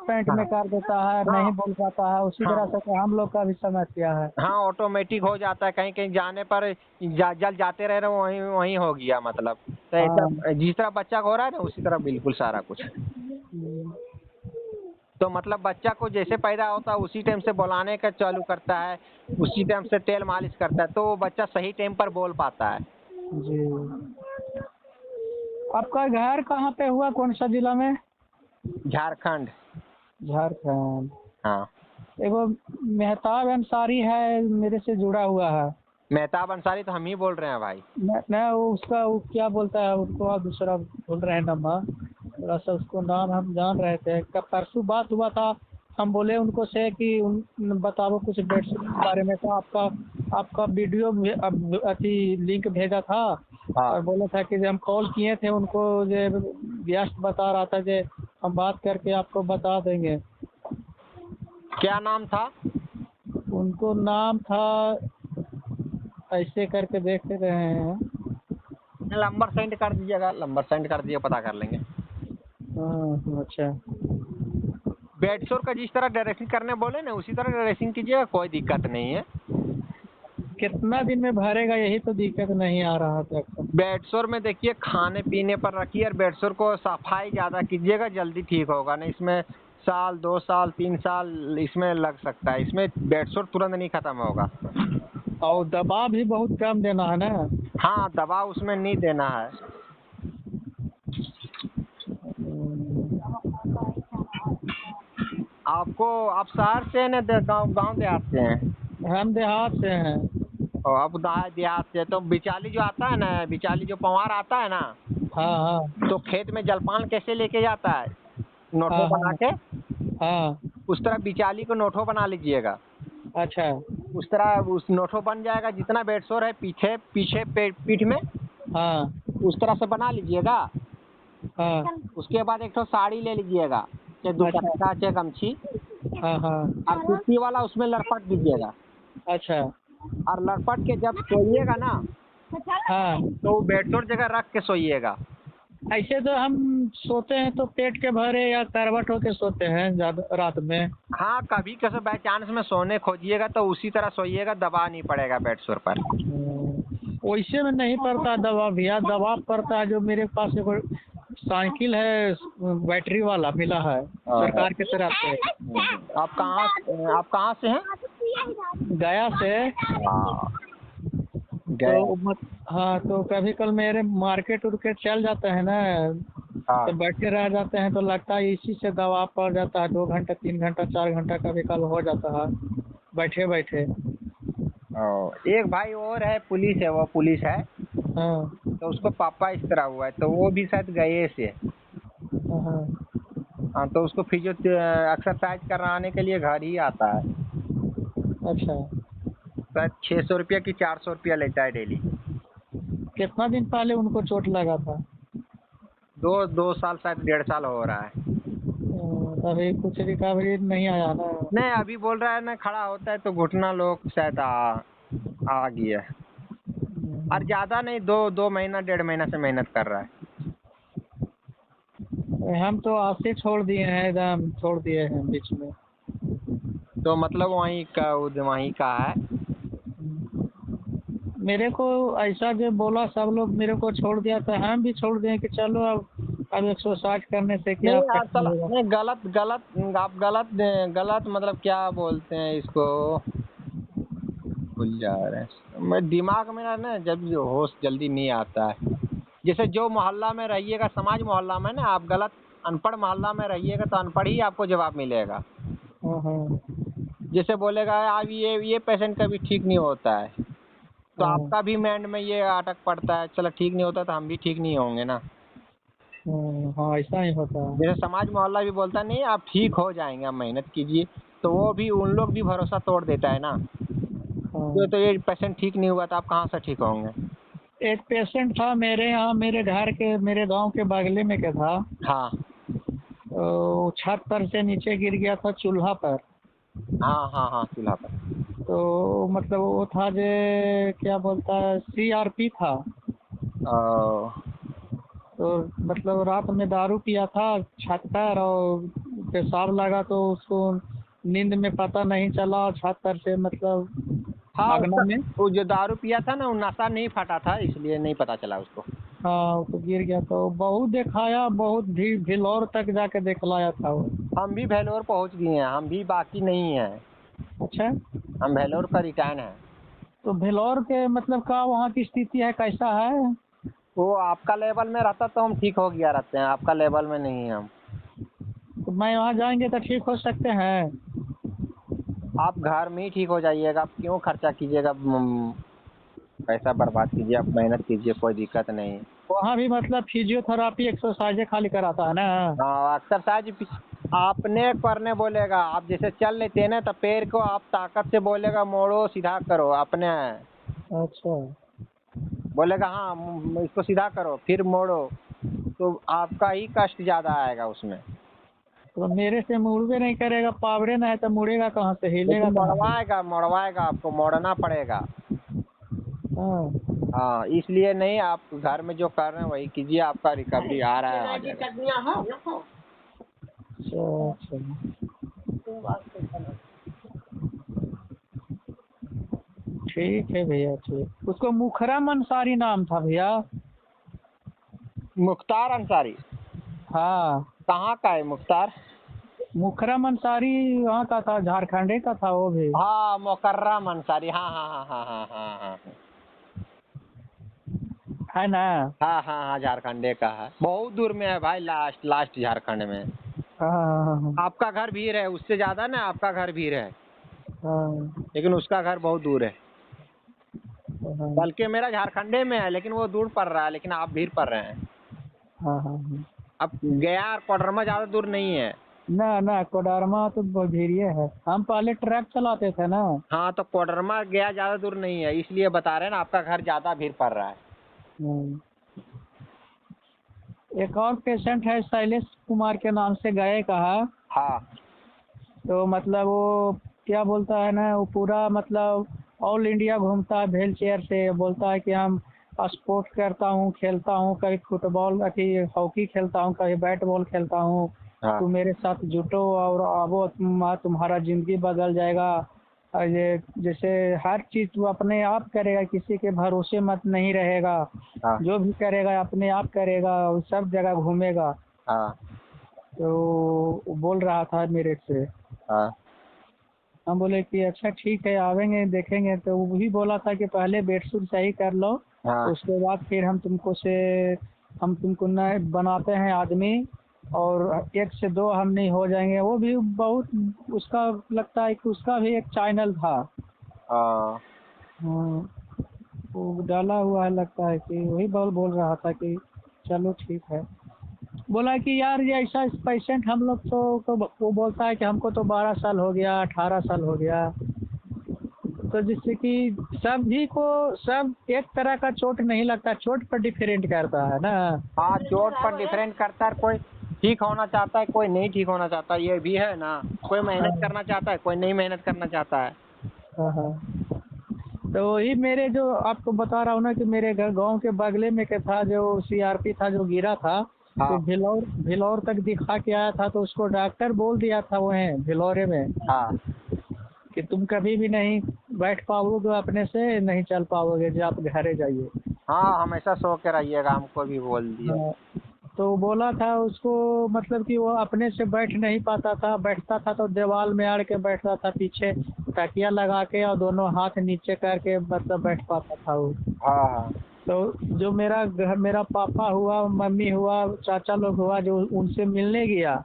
S3: पैंट में कर देता है,
S2: हाँ।
S3: नहीं बोल पाता है, उसी तरह
S2: हाँ।
S3: से हम लोग का भी समस्या है।
S2: हाँ, ऑटोमेटिक हो जाता है, कहीं कहीं जाने पर जल जाते रह रहे हो, वहीं वहीं हो गया मतलब। तो
S3: हाँ।
S2: ऐसा जिस तरह बच्चा को हो रहा है ना, उसी तरह बिल्कुल सारा कुछ। तो मतलब बच्चा को जैसे पैदा होता है उसी टाइम से बुलाने का चालू करता है, उसी टाइम से तेल मालिश करता है, तो वो बच्चा सही टाइम पर बोल पाता है।
S3: जी। आपका घर कहाँ पे हुआ, कौन सा जिला में?
S2: झारखंड।
S3: झारखंड।
S2: हाँ।
S3: एगो मेहताब अंसारी है, मेरे से जुड़ा हुआ है।
S2: मेहताब अंसारी तो हम ही बोल रहे हैं भाई।
S3: नहीं, वो उसका वो क्या बोलता है, उसको आप दूसरा बोल रहे हैं नंबर। थोड़ा सा उसको नाम हम जान रहे थे, कब परसों बात हुआ था। हम बोले उनको से कि बताओ कुछ बेडशीट के बारे में, तो आपका वीडियो अथी लिंक भेजा था।
S2: हाँ।
S3: और बोला था कि हम कॉल किए थे उनको, जो व्यस्त बता रहा था कि हम बात करके आपको बता देंगे।
S2: क्या नाम था?
S3: उनको नाम था, ऐसे करके देख रहे हैं।
S2: नंबर सेंड कर दीजिएगा, नंबर सेंड कर दिए, पता कर लेंगे।
S3: हाँ अच्छा।
S2: बेडशोर का जिस तरह ड्रेसिंग करने बोले ना, उसी तरह ड्रेसिंग कीजिएगा, कोई दिक्कत नहीं है।
S3: कितना दिन में भरेगा, यही तो दिक्कत नहीं आ रहा था।
S2: बेडशोर में देखिए, खाने पीने पर रखिए, और बेडशोर को सफाई ज़्यादा कीजिएगा, जल्दी ठीक होगा। नहीं इसमें साल 2 साल 3 साल इसमें लग सकता है, इसमें बेडशोर तुरंत नहीं खत्म होगा।
S3: और दवा भी बहुत कम देना है ना?
S2: हाँ, दवा उसमें नहीं देना है। आप शहर से हैं ना गाँव देहात से हैं?
S3: हम देहात से हैं।
S2: और आप देहात से, तो बिचाली जो आता है ना, बिचाली जो पंवार आता है ना,
S3: हाँ हाँ
S2: तो खेत में जलपान कैसे लेके जाता है, नोटो
S3: हाँ
S2: बना के,
S3: हाँ।
S2: उस तरह बिचाली को नोटो बना लीजिएगा।
S3: अच्छा।
S2: उस तरह उस नोटो बन जाएगा, जितना बेडशोर है पीछे पीछे पीठ में,
S3: हाँ
S2: उस तरह से बना लीजिएगा।
S3: हाँ।
S2: उसके बाद एक तो साड़ी ले लीजिएगा, चाहे दुपट्टा चाहे गमछी,
S3: हाँ हाँ।
S2: और कुर्ती वाला उसमें लड़पट दीजिएगा।
S3: अच्छा।
S2: और लड़पट के जब सोइएगा ना,
S3: हाँ,
S2: तो बेडशोर जगह रख के सोइएगा।
S3: ऐसे तो हम सोते हैं तो पेट के भरे या करवट होके सोते हैं ज्यादा रात में।
S2: हाँ, कभी कैसे बाई चांस में सोने खोजिएगा तो उसी तरह सोइएगा, दबा नहीं पड़ेगा बेडशोर पर।
S3: वैसे में नहीं पड़ता दवा भैया, दवा पड़ता है। जो मेरे पास एक साइकिल है, बैटरी वाला मिला है सरकार की तरफ से।
S2: आप कहाँ से हैं?
S3: गया से।
S2: हाँ गए।
S3: हाँ, तो कभी कल मेरे मार्केट उर्केट चल जाते हैं ना,
S2: हाँ
S3: तो बैठे रह जाते हैं तो लगता है इसी से दबाव पड़ जाता है, 2 घंटा 3 घंटा 4 घंटा कभी कल हो जाता है बैठे बैठे।
S2: एक भाई और है, पुलिस है, वो पुलिस है,
S3: हाँ
S2: तो उसको पापा इस तरह हुआ है, तो वो भी शायद गए से।
S3: हाँ हाँ।
S2: हाँ, तो उसको फिजियो एक्सरसाइज कराने के लिए घर ही आता है।
S3: अच्छा,
S2: शायद 600 रुपया की 400 रुपया लेता है डेली।
S3: कितना दिन पहले उनको चोट लगा था?
S2: 2 साल शायद 1.5 साल हो रहा है।
S3: अभी कुछ रिकवरी नहीं आया ना?
S2: नहीं, अभी बोल रहा है ना, खड़ा होता है तो घुटना लोग शायद आ गया है। और ज्यादा नहीं, 2 महीना 1.5 महीना से मेहनत कर रहा है।
S3: हम तो आज से छोड़ दिए हैं, एकदम छोड़ दिए हैं बीच में।
S2: तो मतलब वहीं का है।
S3: मेरे को ऐसा जो बोला सब लोग मेरे को छोड़ दिया, तो हम भी छोड़ दिए कि चलो अब एक्सरसाइज करने से क्या
S2: नहीं यार, चला
S3: होगा।
S2: नहीं, गलत गलत आप गलत गलत मतलब क्या बोलते हैं इसको, भूल जा रहे हैं। मैं दिमाग में ना जब होश जल्दी नहीं आता है। जैसे जो मोहल्ला में रहिएगा, समाज मोहल्ला में ना, आप गलत अनपढ़ मोहल्ला में रहिएगा तो अनपढ़ ही आपको जवाब मिलेगा।
S3: हाँ हाँ
S2: जैसे बोलेगा अब ये पेशेंट का भी ठीक नहीं होता है, तो
S3: हाँ
S2: आपका भी माइंड में ये अटक पड़ता है, चलो ठीक नहीं होता तो हम भी ठीक नहीं होंगे ना।
S3: हाँ, ऐसा ही होता है।
S2: जैसे समाज मोहल्ला भी बोलता नहीं आप ठीक हो जाएंगे, आप मेहनत कीजिए, तो वो भी उन लोग भी भरोसा तोड़ देता है ना।
S3: हाँ,
S2: तो ये पेशेंट ठीक नहीं हुआ तो आप कहाँ से ठीक होंगे।
S3: एक पेशेंट था मेरे यहाँ, मेरे घर के, मेरे गांव के बगले में के था।
S2: हाँ
S3: तो छत पर से नीचे गिर गया था चूल्हा पर।
S2: हाँ हाँ हाँ, चूल्हा पर।
S3: तो मतलब वो था जे क्या बोलता है, CRP था।
S2: ओ,
S3: तो मतलब रात में दारू पिया था छत पर, और पेशाब लगा तो उसको नींद में पता नहीं चला, छत पर से मतलब
S2: हाँ,
S3: अगना
S2: उसका
S3: में।
S2: वो जो दारू पिया था ना, वो नशा नहीं फटा था, इसलिए नहीं पता चला उसको।
S3: हाँ, तो गिर गया, तो बहुत दिखाया, बहुत भी भिलौर तक जाके दिखलाया था वो।
S2: हम भी भेलोर पहुंच गए हैं, हम भी बाकी नहीं है।
S3: अच्छा,
S2: हम भेलोर का रिटर्न है।
S3: तो भिलौर के मतलब का वहाँ की स्थिति है, कैसा है?
S2: वो आपका लेवल में रहता तो हम ठीक हो गया रहते हैं, आपका लेवल में नहीं है हम।
S3: तो मैं वहाँ जाएंगे तो ठीक हो सकते हैं?
S2: आप घर में ही ठीक हो जाइएगा, आप क्यों खर्चा कीजिएगा, पैसा बर्बाद कीजिए, आप मेहनत कीजिए, कोई दिक्कत नहीं।
S3: वहाँ भी मतलब फिजियोथेरापी एक्सरसाइज खाली कराता है ना?
S2: हाँ, एक्सरसाइज आपने करने बोलेगा, आप जैसे चल लेते हैं ना, तो पैर को आप ताकत से बोलेगा मोड़ो सीधा करो अपने,
S3: अच्छा,
S2: बोलेगा हाँ इसको सीधा करो फिर मोड़ो, तो आपका ही कष्ट ज्यादा आएगा उसमें।
S3: तो मेरे से मुड़वे नहीं करेगा, पावरे ना है तो मुड़ेगा कहाँ से, हिलेगा
S2: लेकिन
S3: कहाँ से?
S2: मोड़वाएगा मोड़वाएगा, आपको मोड़ना पड़ेगा।
S3: हाँ,
S2: हाँ, इसलिए नहीं, आप घर में जो कर रहे हैं वही कीजिए, आपका रिकवरी आ रहा है, आ जाएगा।
S3: अच्छा अच्छा, ठीक है भैया, ठीक। उसको मुखरम अंसारी नाम था भैया।
S2: मुख्तार अंसारी?
S3: हाँ,
S2: कहाँ का है मुख्तार?
S3: मुखरम अंसारी वहाँ का था, झारखंडे का था वो भी।
S2: हाँ, मुकर्रम अंसारी, हाँ हाँ हाँ हाँ हाँ हाँ हाँ
S3: है ना?
S2: हाँ हाँ हाँ, झारखंडे का है, बहुत दूर में है भाई, लास्ट लास्ट झारखंड में।
S3: हाँ हाँ
S2: आपका घर भीड़ है, उससे ज्यादा ना आपका घर भीड़ है,
S3: हाँ
S2: लेकिन उसका घर बहुत दूर है।
S3: हाँ
S2: बल्कि मेरा झारखंडे में है, लेकिन वो दूर पड़ रहा है, लेकिन आप भीड़ पड़ रहे हैं।
S3: हाँ हाँ हाँ।
S2: अब गया और कोडरमा ज्यादा दूर नहीं है।
S3: ना ना, कोडरमा तो बधिरिया है, हम पहले ट्रक चलाते थे ना।
S2: हाँ, तो कोडरमा गया ज्यादा दूर नहीं है, इसलिए बता रहे हैं ना, आपका घर ज्यादा भीड़ पड़ रहा है।
S3: हम्म। एक और पेशेंट है शैलेश कुमार के नाम से, गए कहा।
S2: हाँ
S3: तो मतलब वो क्या बोलता है ना, वो पूरा मतलब ऑल इंडिया घूमता है व्हील चेयर से, बोलता है कि हम स्पोर्ट करता हूँ, खेलता हूँ, कभी फुटबॉल अथी हॉकी खेलता हूँ, कभी बैट बॉल खेलता हूँ।
S2: हाँ
S3: तुम मेरे साथ जुटो और आवो, तुम्हारा जिंदगी बदल जाएगा। और ये जैसे हर चीज वो अपने आप करेगा, किसी के भरोसे मत नहीं रहेगा।
S2: हाँ
S3: जो भी करेगा अपने आप करेगा, वो सब जगह घूमेगा।
S2: हाँ
S3: तो वो बोल रहा था मेरे से।
S2: हाँ
S3: हम बोले कि अच्छा ठीक है आवेंगे देखेंगे, तो वो भी बोला था कि पहले बेडशीट सही कर लो,
S2: हाँ
S3: उसके बाद फिर हम तुमको नए बनाते हैं आदमी, और एक से दो हम नहीं हो जाएंगे। वो भी बहुत उसका लगता है कि उसका भी एक चैनल था।
S2: हाँ
S3: हाँ, वो डाला हुआ है लगता है कि वही बोल रहा था कि चलो ठीक है। बोला कि यार ये ऐसा पेशेंट हम लोग तो वो बोलता है कि हमको तो 12 साल हो गया, 18 साल हो गया। तो जिससे कि सभी को सब एक तरह का चोट नहीं लगता, चोट पर डिफरेंट करता है ना।
S2: हाँ, चोट पर डिफरेंट करता है, कोई ठीक होना चाहता है, कोई नहीं ठीक होना चाहता, ये भी है ना। कोई मेहनत
S3: हाँ
S2: करना चाहता है, कोई नहीं मेहनत करना चाहता है।
S3: हाँ हाँ। तो वही मेरे जो आपको बता रहा हूँ ना कि मेरे घर गांव के बगले में के था जो सीआरपी था जो गिरा था, तो
S2: हाँ
S3: भिलौर तक दिखा के आया था, तो उसको डॉक्टर बोल दिया था वहीं भिलौरे में
S2: हाँ
S3: कि तुम कभी भी नहीं बैठ पाओगे, अपने से नहीं चल पाओगे, जो आप घरे जाइए।
S2: हाँ, हमेशा सो के रहिएगा, हमको भी बोल दिया।
S3: हाँ, तो बोला था उसको, मतलब कि वो अपने से बैठ नहीं पाता था, बैठता था तो दीवार में आड़ के बैठता था, पीछे तकिया लगा के और दोनों हाथ नीचे करके मतलब बैठ पाता था वो।
S2: हाँ हाँ,
S3: तो जो मेरा पापा हुआ, मम्मी हुआ, चाचा लोग हुआ, जो उनसे मिलने गया।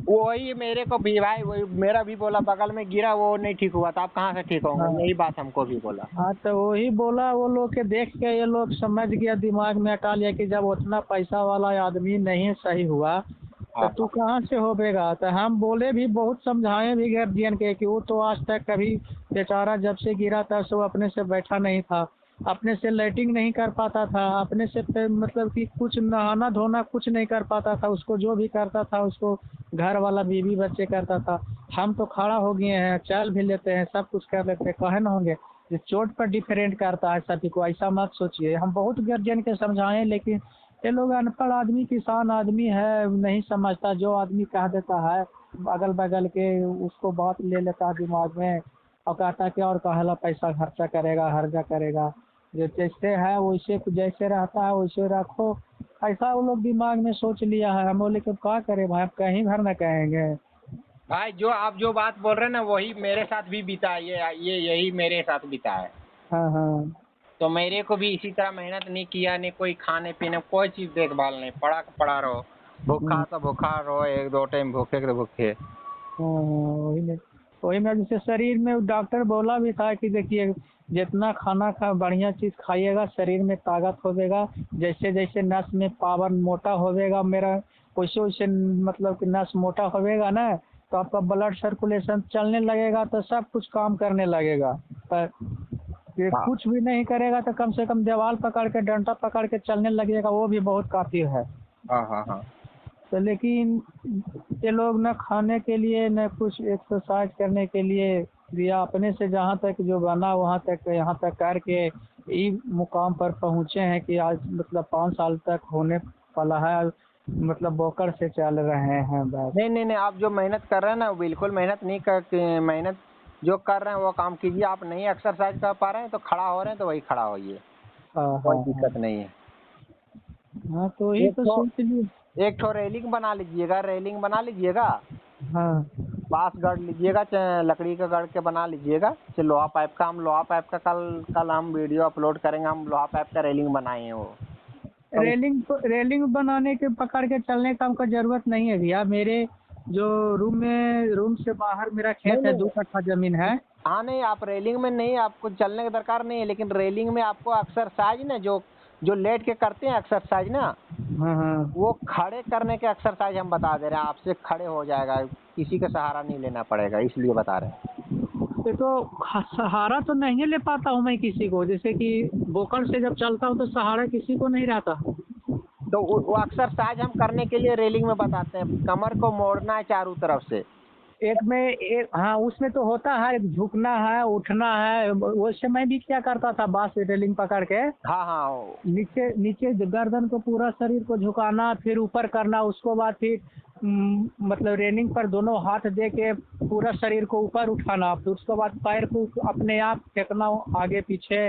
S2: वही मेरे को भी भाई, वही मेरा भी बोला, बगल में गिरा वो नहीं ठीक हुआ था, आप कहाँ से ठीक होंगे,
S3: हाँ
S2: यही बात हमको भी बोला।
S3: हाँ, तो वही बोला, वो लोग के देख के ये लोग समझ गया, दिमाग में हटा लिया कि जब उतना पैसा वाला आदमी नहीं सही हुआ तो
S2: हाँ
S3: तू कहाँ से होवेगा। तो हम बोले भी, बहुत समझाए भी गार्जियन के कि वो तो आज तक कभी, बेचारा जब से गिरा था सो अपने से बैठा नहीं था, अपने से लैट्रिन नहीं कर पाता था, अपने से मतलब कि कुछ नहाना धोना कुछ नहीं कर पाता था, उसको जो भी करता था उसको घर वाला बीवी बच्चे करता था। हम तो खड़ा हो गए हैं, चल भी लेते हैं, सब कुछ कर लेते हैं, कहे ना होंगे। ये चोट पर डिफरेंट करता है सभी को, ऐसा मत सोचिए। हम बहुत गार्जियन के समझाएं, लेकिन ये लोग अनपढ़ आदमी, किसान आदमी है, नहीं समझता, जो आदमी कह देता है अगल बगल के उसको बात ले लेता है दिमाग में, और कहता है कि और काहला पैसा खर्चा करेगा, हर्जा करेगा, जो जैसे है वैसे, जैसे रहता है वैसे रखो, ऐसा वो लोग दिमाग में सोच लिया है। हम बोले कि क्या करें भाई, आप कहीं भर न कहेंगे।
S2: भाई, जो आप जो बात बोल रहे हैं ना, वही मेरे साथ भी बीता है, ये यही मेरे साथ बीता है।
S3: हाँ हाँ।
S2: तो मेरे को भी इसी तरह मेहनत नहीं किया, नहीं कोई खाने पीने कोई चीज देखभाल नहीं, पड़ा का पड़ा रहो, भूखा तो भूखा रहो, एक दो टाइम भूखे के तो भूखे।
S3: हाँ, वही में जैसे शरीर में डॉक्टर बोला भी था कि देखिए, जितना खाना खा बढ़िया चीज़ खाइएगा शरीर में ताकत होवेगा, जैसे जैसे नस में पावर मोटा होवेगा मेरा, वैसे वैसे मतलब कि नस मोटा होवेगा ना, तो आपका ब्लड सर्कुलेशन चलने लगेगा, तो सब कुछ काम करने लगेगा। पर ये
S2: हाँ
S3: कुछ भी नहीं करेगा तो कम से कम दीवार पकड़ के, डंडा पकड़ के चलने लगेगा, वो भी बहुत काफ़ी है।
S2: हाँ हाँ हाँ।
S3: तो लेकिन ये लोग न खाने के लिए न कुछ एक्सरसाइज करने के लिए दिया, अपने से जहाँ तक जो बना वहाँ तक यहाँ तक करके ई मुकाम पर पहुँचे हैं कि आज मतलब 5 साल तक होने वाला है, मतलब बोकर से चल रहे हैं बस।
S2: नहीं नहीं नहीं, आप जो मेहनत कर रहे हैं ना, वो बिल्कुल मेहनत नहीं कर, मेहनत जो कर रहे हैं वो काम कीजिए। आप नहीं एक्सरसाइज कर पा रहे हैं तो खड़ा हो रहे हैं तो वही खड़ा होइए,
S3: हाँ
S2: कोई
S3: हाँ हाँ।
S2: दिक्कत नहीं है।
S3: हाँ, तो यही
S2: एक
S3: तो
S2: ठो
S3: सोच लिए।
S2: एक ठो रेलिंग बना लीजिएगा, रेलिंग बना लीजिएगा,
S3: हाँ
S2: बांस गढ़ लीजिएगा, चाहे लकड़ी का गढ़ के बना लीजिएगा, चाहे लोहा पाइप का। हम लोहा पाइप का कल कल हम वीडियो अपलोड करेंगे, हम लोहा पाइप का रेलिंग बनाए हैं वो। तो
S3: रेलिंग बनाने के पकड़ के चलने का हमको जरूरत नहीं है भैया। मेरे जो रूम से बाहर मेरा
S2: नहीं
S3: खेत है,
S2: नहीं,
S3: 2 कट्ठा जमीन है।
S2: हाँ नहीं, आप रेलिंग में नहीं, आपको चलने की दरकार नहीं है, लेकिन रेलिंग में आपको एक्सरसाइज ना, जो जो लेट के करते हैं एक्सरसाइज ना,
S3: हाँ हाँ।
S2: वो खड़े करने के एक्सरसाइज हम बता दे रहे हैं, आपसे खड़े हो जाएगा, किसी का सहारा नहीं लेना पड़ेगा, इसलिए बता रहे हैं।
S3: देखो, सहारा तो नहीं ले पाता हूँ मैं किसी को, जैसे कि बोकर से जब चलता हूँ तो सहारा किसी को नहीं रहता।
S2: तो वो एक्सरसाइज हम करने के लिए रेलिंग में बताते हैं, कमर को मोड़ना है चारों तरफ से।
S3: एक में एक, हाँ उसमें तो होता है, झुकना है, उठना है, वैसे मैं भी क्या करता था, बांस से रेलिंग पकड़ के
S2: हाँ हाँ
S3: नीचे नीचे गर्दन को, पूरा शरीर को झुकाना, फिर ऊपर करना, उसको बाद फिर मतलब रेलिंग पर दोनों हाथ दे के पूरा शरीर को ऊपर उठाना, फिर उसके बाद पैर को अपने आप फेंकना आगे पीछे।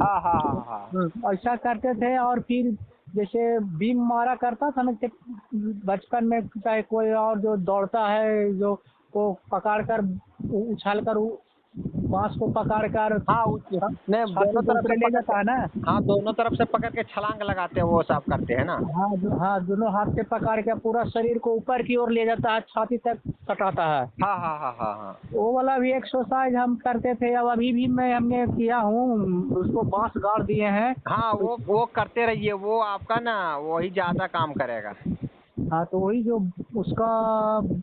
S2: हाँ हाँ हाँ हाँ
S3: ऐसा करते थे। और फिर जैसे बीम मारा करता था ना कि बचपन में, चाहे कोई और जो दौड़ता है, जो को पकड़ कर उछाल कर बांस को पकड़ कर
S2: हाँ नहीं,
S3: छाती
S2: दोनों
S3: के
S2: तरफ से
S3: ऊपर ले
S2: पकड़
S3: जाता है ना।
S2: के, हाँ दोनों तरफ से पकड़ के छलांग लगाते हैं, वो सब करते हैं ना।
S3: हाँ हाँ, दोनों हाथ से पकड़ के पूरा शरीर को ऊपर की ओर ले जाता है, छाती तक कटाता है।
S2: हाँ हाँ हाँ हाँ हाँ।
S3: वो वाला भी एक्सरसाइज हम करते थे, अब अभी भी हमने किया हूँ। उसको बांस गाड़ दिए हैं।
S2: हाँ वो करते रहिए, वो आपका ना वही ज्यादा काम करेगा।
S3: हाँ, तो वही जो उसका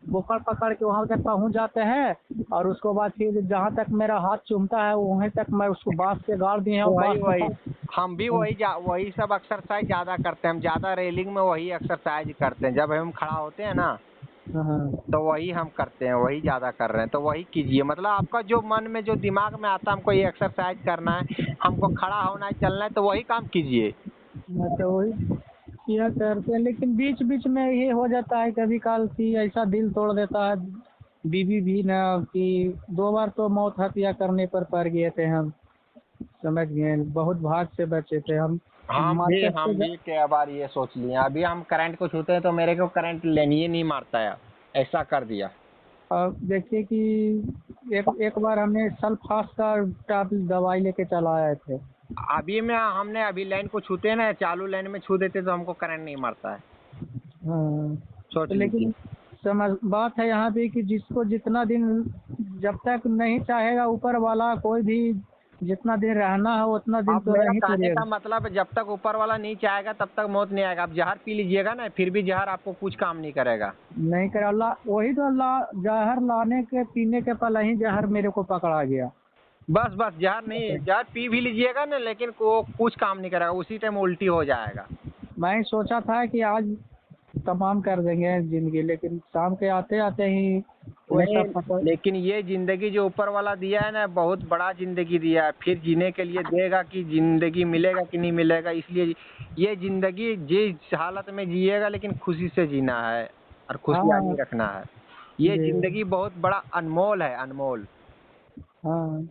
S3: बोकर पकड़ के वहां तक पहुंच जाते हैं, और उसको बाद फिर जहाँ तक मेरा हाथ चूमता है वहीं तक मैं उसको बांस से गाड़ दिए हैं, और
S2: वही
S3: बांस को
S2: वही हम भी वही सब एक्सरसाइज ज्यादा करते हैं, हम ज्यादा रेलिंग में वही एक्सरसाइज करते हैं, जब हम खड़ा होते हैं ना
S3: हाँ
S2: तो वही हम करते हैं, वही ज्यादा कर रहे हैं, तो वही कीजिए। मतलब आपका जो मन में जो दिमाग में आता है हमको ये एक्सरसाइज करना है, हमको खड़ा होना है, चलना है, तो वही काम कीजिए।
S3: तो वही किया करते हैं, लेकिन बीच बीच में ये हो जाता है कभी काल की ऐसा दिल तोड़ देता है। बीवी भी ना कि 2 बार तो मौत हत्या करने पर पड़ गए थे हम, समझ गए, बहुत भाग से बचे थे हम। मार्केट
S2: हम
S3: से
S2: भी कई बार ये सोच लिए, अभी हम करंट को छूते हैं तो मेरे को करंट लेने ही नहीं मारता है, ऐसा कर दिया।
S3: अब देखिए कि एक एक बार हमने सल्फास का टैबलेट दवाई लेके चला आए थे।
S2: अभी में हमने अभी लाइन को छूते हैं ना, चालू लाइन में छू देते तो हमको करंट नहीं मारता है,
S3: हाँ,
S2: सोच
S3: तो
S2: लीजिए।
S3: लेकिन समझ बात है यहाँ पे कि जिसको जितना दिन, जब तक नहीं चाहेगा ऊपर वाला कोई भी, जितना दिन रहना है उतना दिन
S2: अब
S3: तो
S2: मेरा
S3: रह ही
S2: कहने का
S3: तुरेगा।
S2: मतलब है, जब तक ऊपर वाला नहीं चाहेगा तब तक मौत नहीं आएगा। आप जहर पी लीजिएगा ना, फिर भी जहर आपको कुछ काम नहीं करेगा।
S3: नहीं करे अल्लाह, वही तो अल्लाह, जहर लाने के पीने के पहले ही जहर मेरे को पकड़ा गया।
S2: बस बस जहर नहीं, जहर पी भी लीजिएगा ना लेकिन वो कुछ काम नहीं करेगा, उसी टाइम उल्टी हो जाएगा।
S3: मैं सोचा था कि आज तमाम कर देंगे जिंदगी, लेकिन शाम के आते आते ही वैसा
S2: नहीं,
S3: पकड़।
S2: लेकिन ये जिंदगी जो ऊपर वाला दिया है ना, बहुत बड़ा जिंदगी दिया है, फिर जीने के लिए देगा कि जिंदगी मिलेगा कि नहीं मिलेगा, इसलिए ये जिंदगी जिस हालत में जिएगा लेकिन खुशी से जीना है और खुशहाली
S3: हाँ
S2: रखना है। ये
S3: जी,
S2: जिंदगी बहुत बड़ा अनमोल है, अनमोल।
S3: हाँ,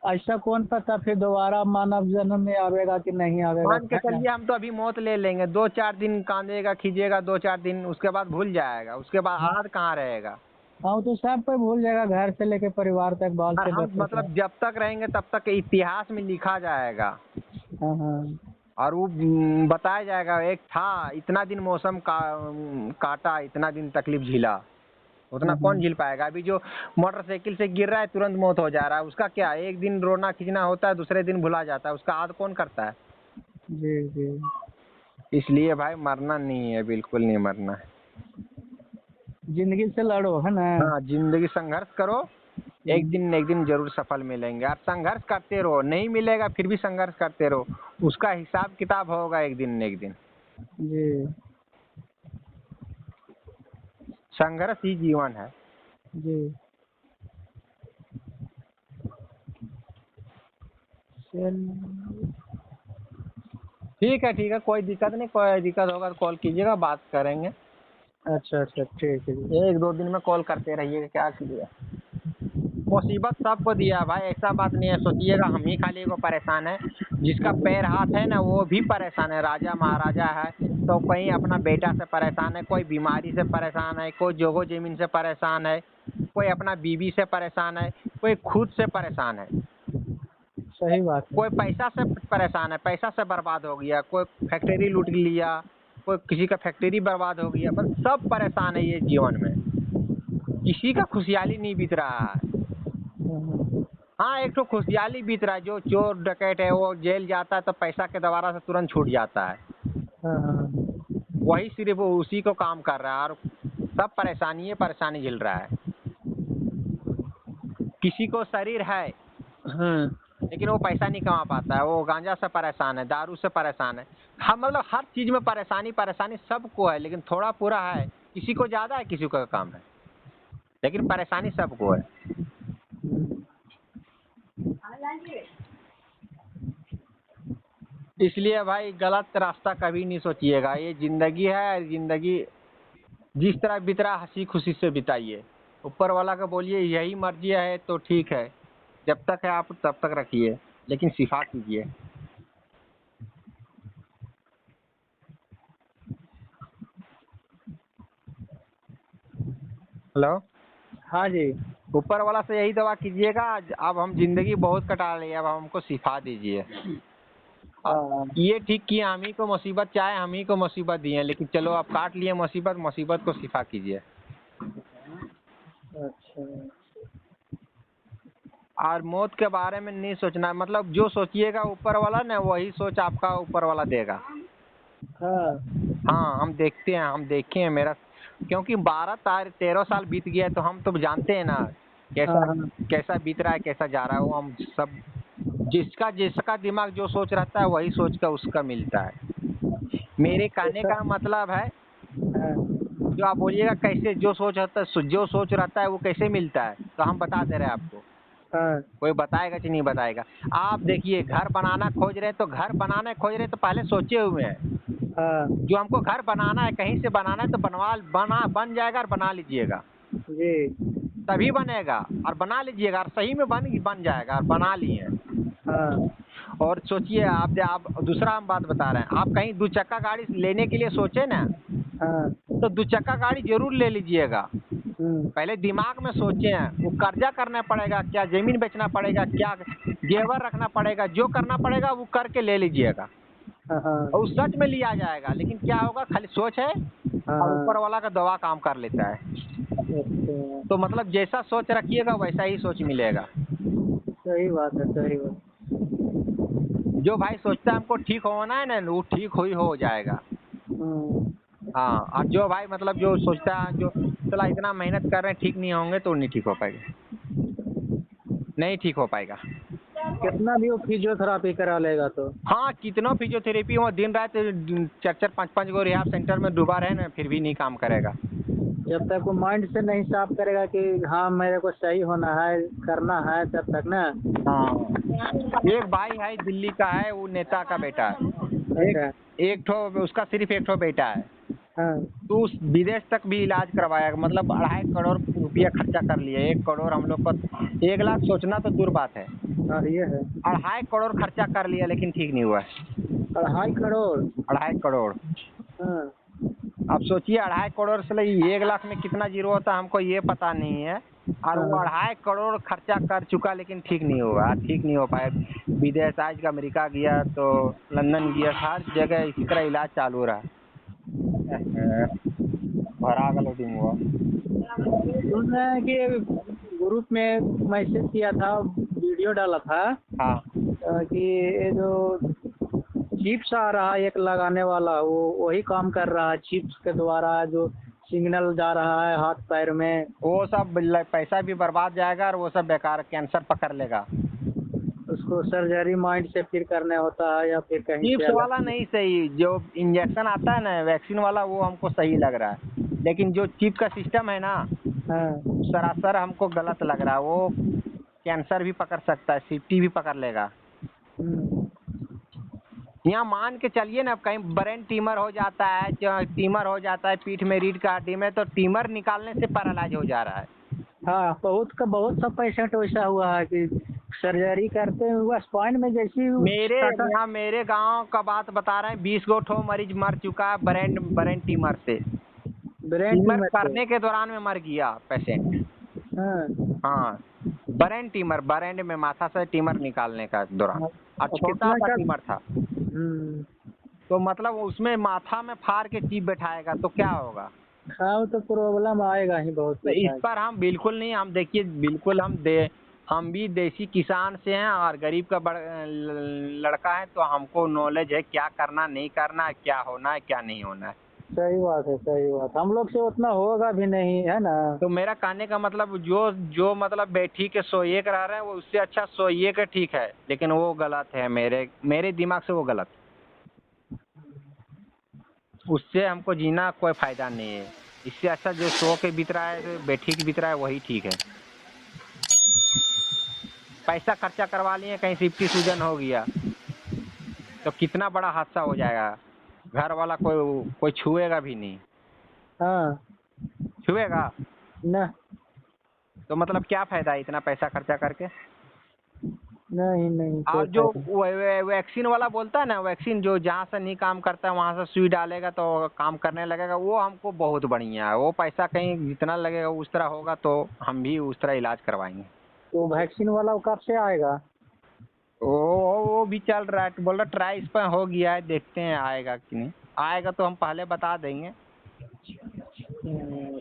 S3: ऐसा कौन पता फिर दोबारा मानव जन्म में आवेगा कि नहीं आवेगा,
S2: मान के
S3: है ना।
S2: चलिए हम तो अभी मौत ले लेंगे, 2-4 दिन कांदेगा खींचेगा, 2-4 दिन, उसके बाद भूल जाएगा, उसके बाद
S3: हाँ
S2: याद कहाँ रहेगा।
S3: हाँ, वो तो सब कोई भूल जाएगा, घर से लेके परिवार तक, बाल
S2: और
S3: से
S2: हम
S3: बच्चे तक।
S2: मतलब जब तक रहेंगे तब तक इतिहास में लिखा जाएगा,
S3: हाँ हाँ
S2: और वो बताया जाएगा एक था इतना दिन मौसम का काटा, इतना दिन तकलीफ झीला। उतना
S3: हाँ
S2: कौन
S3: हाँ,
S2: झेल पाएगा। अभी जो मोटरसाइकिल से गिर रहा है तुरंत मौत हो जा रहा है, उसका क्या, एक दिन रोना खींचना होता है, दूसरे दिन भुला जाता है, उसका याद कौन करता है।
S3: जी जी।
S2: इसलिए भाई मरना नहीं है, बिल्कुल नहीं मरना है।
S3: जिंदगी से लड़ो, है ना।
S2: हाँ, जिंदगी संघर्ष करो, एक दिन न एक दिन जरूर सफल मिलेंगे। आप संघर्ष करते रहो, नहीं मिलेगा फिर भी संघर्ष करते रहो, उसका हिसाब किताब होगा एक दिन न एक दिन।
S3: जी
S2: संघर्ष ही जीवन है।
S3: जी। चल,
S2: ठीक है, कोई दिक्कत नहीं, कोई दिक्कत होगा तो कॉल कीजिएगा, बात करेंगे।
S3: अच्छा अच्छा, ठीक है जी।
S2: 1-2 दिन में कॉल करते रहिएगा, क्या कीजिएगा। मुसीबत सबको दिया है भाई, ऐसा बात नहीं है सोचिएगा हम ही खाली को परेशान है। जिसका पैर हाथ है ना वो भी परेशान है, राजा महाराजा है तो कहीं अपना बेटा से परेशान है, कोई बीमारी से परेशान है, कोई जोगो जमीन से परेशान है, कोई अपना बीवी से परेशान है, कोई खुद से परेशान है,
S3: सही बात
S2: कोई
S3: है।
S2: पैसा से परेशान है, पैसा से बर्बाद हो गया, कोई फैक्ट्री लूट लिया, कोई किसी का फैक्ट्री बर्बाद हो गया, बस सब परेशान है ये जीवन में, किसी का खुशहाली नहीं बीत रहा है।
S3: हाँ
S2: हाँ, एक तो खुशहाली बीत रहा है, जो चोर डकैत है वो जेल जाता है तो पैसा के दोबारा से तुरंत छूट जाता है,
S3: हाँ हाँ,
S2: वही सिर्फ वो उसी को काम कर रहा है, और सब परेशानी है, परेशानी झेल रहा है। किसी को शरीर है
S3: हाँ,
S2: लेकिन वो पैसा नहीं कमा पाता है, वो गांजा से परेशान है, दारू से परेशान है, हाँ मतलब हर चीज में परेशानी परेशानी सबको है, लेकिन थोड़ा पूरा है, किसी को ज्यादा है किसी को कम है, लेकिन परेशानी सबको है। इसलिए भाई गलत रास्ता कभी नहीं सोचिएगा, ये जिंदगी है, जिंदगी जिस तरह बीत रहा हंसी खुशी से बिताइए, ऊपर वाला का बोलिए यही मर्जी है तो ठीक है, जब तक है आप तब तक रखिए, लेकिन शिफा कीजिए। हेलो।
S3: हाँ जी।
S2: ऊपर वाला से यही दुआ कीजिएगा। अब हम जिंदगी बहुत कटा लिए, अब हमको सिखा दीजिए।
S3: हाँ।
S2: ये ठीक किए, हम ही को मुसीबत चाहे हम ही को मुसीबत दिए, लेकिन चलो अब काट लिए मुसीबत, मुसीबत को सिफा कीजिए।
S3: अच्छा।
S2: और मौत के बारे में नहीं सोचना, मतलब जो सोचिएगा ऊपर वाला ना वही सोच आपका ऊपर वाला देगा।
S3: हाँ।
S2: हाँ, हम देखते हैं, हम देखे हैं मेरा, क्योंकि 13 साल बीत गया है, तो हम तो जानते हैं ना कैसा
S3: हाँ। हाँ।
S2: कैसा बीत रहा है, कैसा जा रहा है। वो हम सब, जिसका जिसका दिमाग जो सोच रहता है वही सोच का उसका मिलता है। मेरे कहने
S3: ऐसा।
S2: का मतलब है,
S3: हाँ।
S2: जो आप बोलिएगा कैसे जो सोच रहता है, जो सोच रहता है वो कैसे मिलता है, तो हम बता दे रहे हैं आपको।
S3: हाँ।
S2: कोई बताएगा कि नहीं बताएगा? आप देखिए, घर बनाना खोज रहे हैं, तो घर बनाना खोज रहे हैं तो पहले सोचे हुए हैं।
S3: हाँ।
S2: जो हमको घर बनाना है, कहीं से बनाना है, तो बन जाएगा और बना लीजिएगा।
S3: जी।
S2: तभी बनेगा और बना लीजिएगा, और सही में बन जाएगा और बना लिए।
S3: हाँ।
S2: और सोचिए, आप दूसरा हम बात बता रहे हैं, आप कहीं 2 चक्का गाड़ी लेने के लिए सोचे ना,
S3: हाँ।
S2: तो 2 चक्का गाड़ी जरूर ले लीजिएगा। पहले दिमाग में सोचें, वो कर्जा करना पड़ेगा क्या, जमीन बेचना पड़ेगा क्या, जेवर रखना पड़ेगा, जो करना पड़ेगा वो करके ले लीजिएगा,
S3: हाँ। हाँ।
S2: और उस सच में लिया जाएगा। लेकिन क्या होगा, खाली सोच है और
S3: हाँ।
S2: ऊपर वाला का दवा काम कर लेता है।
S3: अच्छा।
S2: तो मतलब जैसा सोच रखिएगा वैसा ही सोच मिलेगा।
S3: सही बात है, सही बात।
S2: जो भाई सोचता है हमको ठीक होना है ना, वो ठीक हो जाएगा।
S3: हम्म।
S2: हाँ, और जो भाई मतलब जो सोचता है, जो चला इतना मेहनत कर रहे हैं ठीक नहीं होंगे, तो नहीं ठीक हो पाएगा, नहीं ठीक हो पाएगा।
S3: कितना भी वो फिजियोथेरापी करा लेगा तो।
S2: हाँ, कितना फिजियोथेरेपी हो, दिन रात 4-4 5-5 गो रिहाब सेंटर में डूबा रहे ना, फिर भी नहीं काम करेगा।
S3: जब तक वो माइंड से नहीं साफ करेगा कि हाँ मेरे को सही होना है, करना है, तब तक ना।
S2: हाँ, एक भाई है दिल्ली का है, वो नेता का बेटा है।
S3: अच्छा।
S2: एक ठो उसका सिर्फ एक ठो बेटा है,
S3: हाँ।
S2: तो उस विदेश तक भी इलाज करवाया, मतलब 2.5 करोड़ रुपया खर्चा कर लिया। 1 करोड़ हम लोग को, 1 लाख सोचना तो दूर बात है,
S3: हाँ, ये है।
S2: 2.5 करोड़ खर्चा कर लिया, लेकिन ठीक नहीं हुआ।
S3: 2.5 करोड़।
S2: 2.5 करोड़।
S3: हाँ।
S2: अब सोचिए, 2.5 करोड़ से 1 लाख में कितना जीरो होता है हमको ये पता नहीं है, और वो
S3: हाँ।
S2: 2.5 करोड़ खर्चा कर चुका, लेकिन ठीक नहीं हुआ, ठीक नहीं हो पाया। विदेश आज का अमेरिका गया, तो लंदन गया, हर जगह इसी तरह इलाज चालू रहा। भरा गलो हुआ।
S3: सुन रहे हैं कि ग्रुप में मैसेज किया था, वीडियो डाला था
S2: हाँ,
S3: कि ये जो चिप्स आ रहा है एक लगाने वाला, वो वही काम कर रहा है। चिप्स के द्वारा जो सिग्नल जा रहा है हाथ पैर में,
S2: वो सब पैसा भी बर्बाद जाएगा, और वो सब बेकार, कैंसर पकड़ लेगा।
S3: उसको सर्जरी माइंड से फिर करने होता है या फिर कहीं से
S2: चिप्स वाला
S3: अलग।
S2: नहीं सही, जो इंजेक्शन आता है ना वैक्सीन वाला, वो हमको सही लग रहा है, लेकिन जो चिप का सिस्टम है ना,
S3: हाँ।
S2: सरासर हमको गलत लग रहा है। वो कैंसर भी पकड़ सकता है, सीटी भी पकड़ लेगा।
S3: हम्म।
S2: यहाँ मान के चलिए ना, कहीं ब्रेन ट्यूमर हो जाता है, ट्यूमर हो जाता है पीठ में, रीढ़ का हड्डी में, तो ट्यूमर निकालने से पैरालाइज हो जा रहा है।
S3: हाँ, बहुत सा पेशेंट वैसा हुआ है कि सर्जरी करते हुए स्पाइन में जैसी
S2: मेरे गांव का बात बता रहे हैं, 20 गो ठो मरीज मर चुका है ब्रेन ब्रेन ट्यूमर से।
S3: ब्रेन
S2: ट्यूमर
S3: ट्यूमर से।
S2: करने के दौरान में मर गया पेशेंट।
S3: हाँ।
S2: हाँ, ब्रेन ट्यूमर, ब्रेन में माथा से ट्यूमर निकालने का दौरान, और
S3: और
S2: छोटा
S3: कितना
S2: सा
S3: का।
S2: ट्यूमर था। तो मतलब उसमें माथा में फाड़ के चिप बैठाएगा तो क्या होगा?
S3: हाँ, तो प्रॉब्लम आएगा ही बहुत
S2: तो इस
S3: पैसा।
S2: पर हम बिल्कुल नहीं, हम देखिए बिल्कुल हम भी देसी किसान से हैं, और गरीब का लड़का है, तो हमको नॉलेज है क्या करना नहीं करना है, क्या होना है क्या नहीं होना है।
S3: सही बात है, सही बात। हम लोग से उतना होगा भी नहीं, है ना।
S2: तो मेरा कहने का मतलब, जो जो मतलब बैठी के सोइए करा रहे हैं, वो उससे अच्छा सोइए के ठीक है, लेकिन वो गलत है, मेरे दिमाग से वो गलत। उससे हमको जीना कोई फायदा नहीं है। इससे अच्छा जो सो के बीत रहा है, बैठी के बीत रहा है, वही ठीक है। पैसा खर्चा करवा लिए, कहीं सिफ्टी सूजन हो गया तो कितना बड़ा हादसा हो जाएगा। घर वाला कोई छुएगा भी नहीं।
S3: हाँ।
S2: छुएगा
S3: ना।
S2: तो मतलब क्या फायदा है इतना पैसा खर्चा करके?
S3: नहीं नहीं
S2: और
S3: कोई
S2: जो
S3: फायदा
S2: वैक्सीन वाला बोलता है ना, वैक्सीन जो जहाँ से नहीं काम करता है वहाँ से सुई डालेगा तो काम करने लगेगा, वो हमको बहुत बढ़िया है। वो पैसा कहीं जितना लगेगा उस तरह होगा तो हम भी उस तरह इलाज करवाएंगे।
S3: तो वैक्सीन वाला कब से आएगा?
S2: वो भी चल रहा है, बोल रहा ट्राई इस पर हो गया है, देखते हैं आएगा कि नहीं। आएगा तो हम पहले बता देंगे,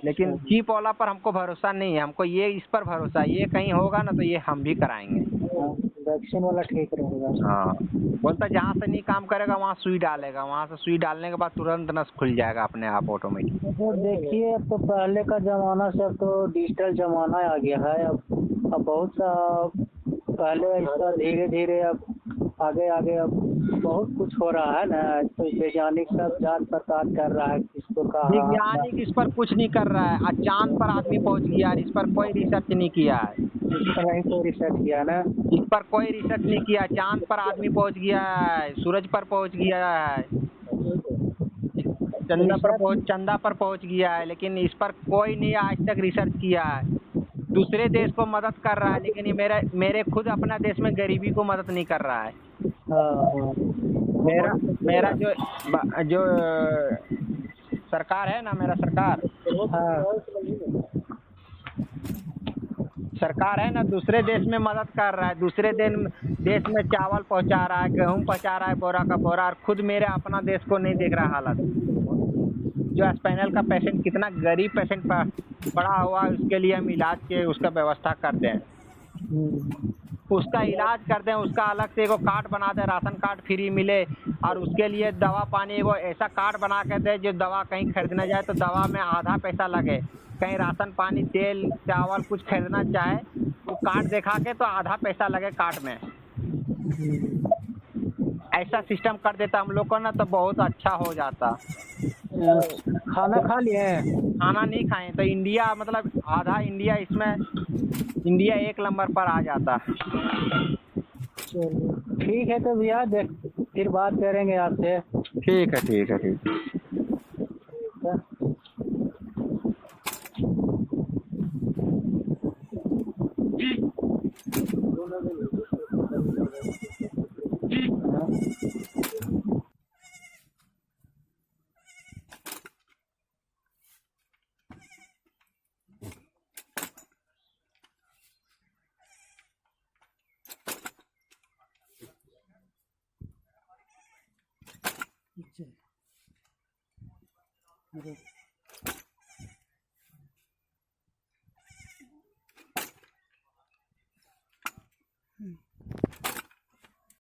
S2: लेकिन
S3: अच्छा।
S2: चीप वाला पर हमको भरोसा नहीं है। हमको ये इस पर भरोसा है, ये कहीं होगा ना तो ये हम भी कराएंगे।
S3: हाँ, वैक्सीन वाला ठीक रहेगा।
S2: हाँ, बोलता जहाँ से नहीं काम करेगा वहाँ सुई डालेगा, वहाँ से सुई डालने के बाद तुरंत नस खुल जाएगा अपने आप ऑटोमेटिक।
S3: तो देखिए, अब तो पहले का जमाना से अब तो डिजिटल जमाना आ गया है। अब बहुत सा पहले ऐसा धीरे धीरे अब आगे आगे अब बहुत कुछ हो रहा है ना। तो वैज्ञानिक सब जांच पड़ताल कर रहा है किसको कहाँ।
S2: वैज्ञानिक इस पर कुछ नहीं कर रहा है। आज चांद पर आदमी पहुंच गया और इस पर कोई रिसर्च नहीं किया है।
S3: इस पर नहीं कोई रिसर्च किया ना।
S2: इस पर कोई रिसर्च नहीं किया। चांद पर आदमी पहुंच गया है, सूरज पर पहुंच गया है,
S3: रिसर्च
S2: चंदा पर पहुंच गया है, लेकिन इस पर कोई नहीं आज तक रिसर्च किया है। दूसरे देश को मदद कर रहा है, लेकिन ये मेरे मेरे खुद अपना देश में गरीबी को मदद नहीं कर रहा है।
S3: हाँ हाँ
S2: मेरा मेरा जो जो सरकार है ना, मेरा सरकार
S3: हाँ
S2: सरकार है ना, दूसरे देश में मदद कर रहा है। दूसरे देश में चावल पहुंचा रहा है, गेहूं पहुंचा रहा है, बोरा का बोरा, और खुद मेरे अपना देश को नहीं देख रहा हालत। जो स्पाइनल का पेशेंट, कितना गरीब पेशेंट पड़ा हुआ है, उसके लिए हम इलाज के उसका व्यवस्था कर दें, उसका इलाज कर दें, उसका अलग से एगो कार्ड बना दें, राशन कार्ड फ्री मिले, और उसके लिए दवा पानी एगो ऐसा कार्ड बना के दे जो दवा कहीं खरीदना जाए तो दवा में आधा पैसा लगे। कहीं राशन पानी तेल चावल कुछ खरीदना चाहे वो कार्ड दिखा के तो आधा पैसा लगे कार्ड में। ऐसा सिस्टम कर देता हम लोग को ना तो बहुत अच्छा हो जाता।
S3: खाना खा लिए?
S2: खाना नहीं खाए तो इंडिया, मतलब आधा इंडिया इसमें, इंडिया एक नंबर पर आ जाता।
S3: चलिए ठीक है, तो भैया देख फिर बात करेंगे आपसे।
S2: ठीक है, ठीक है, ठीक है।
S3: अच्छा।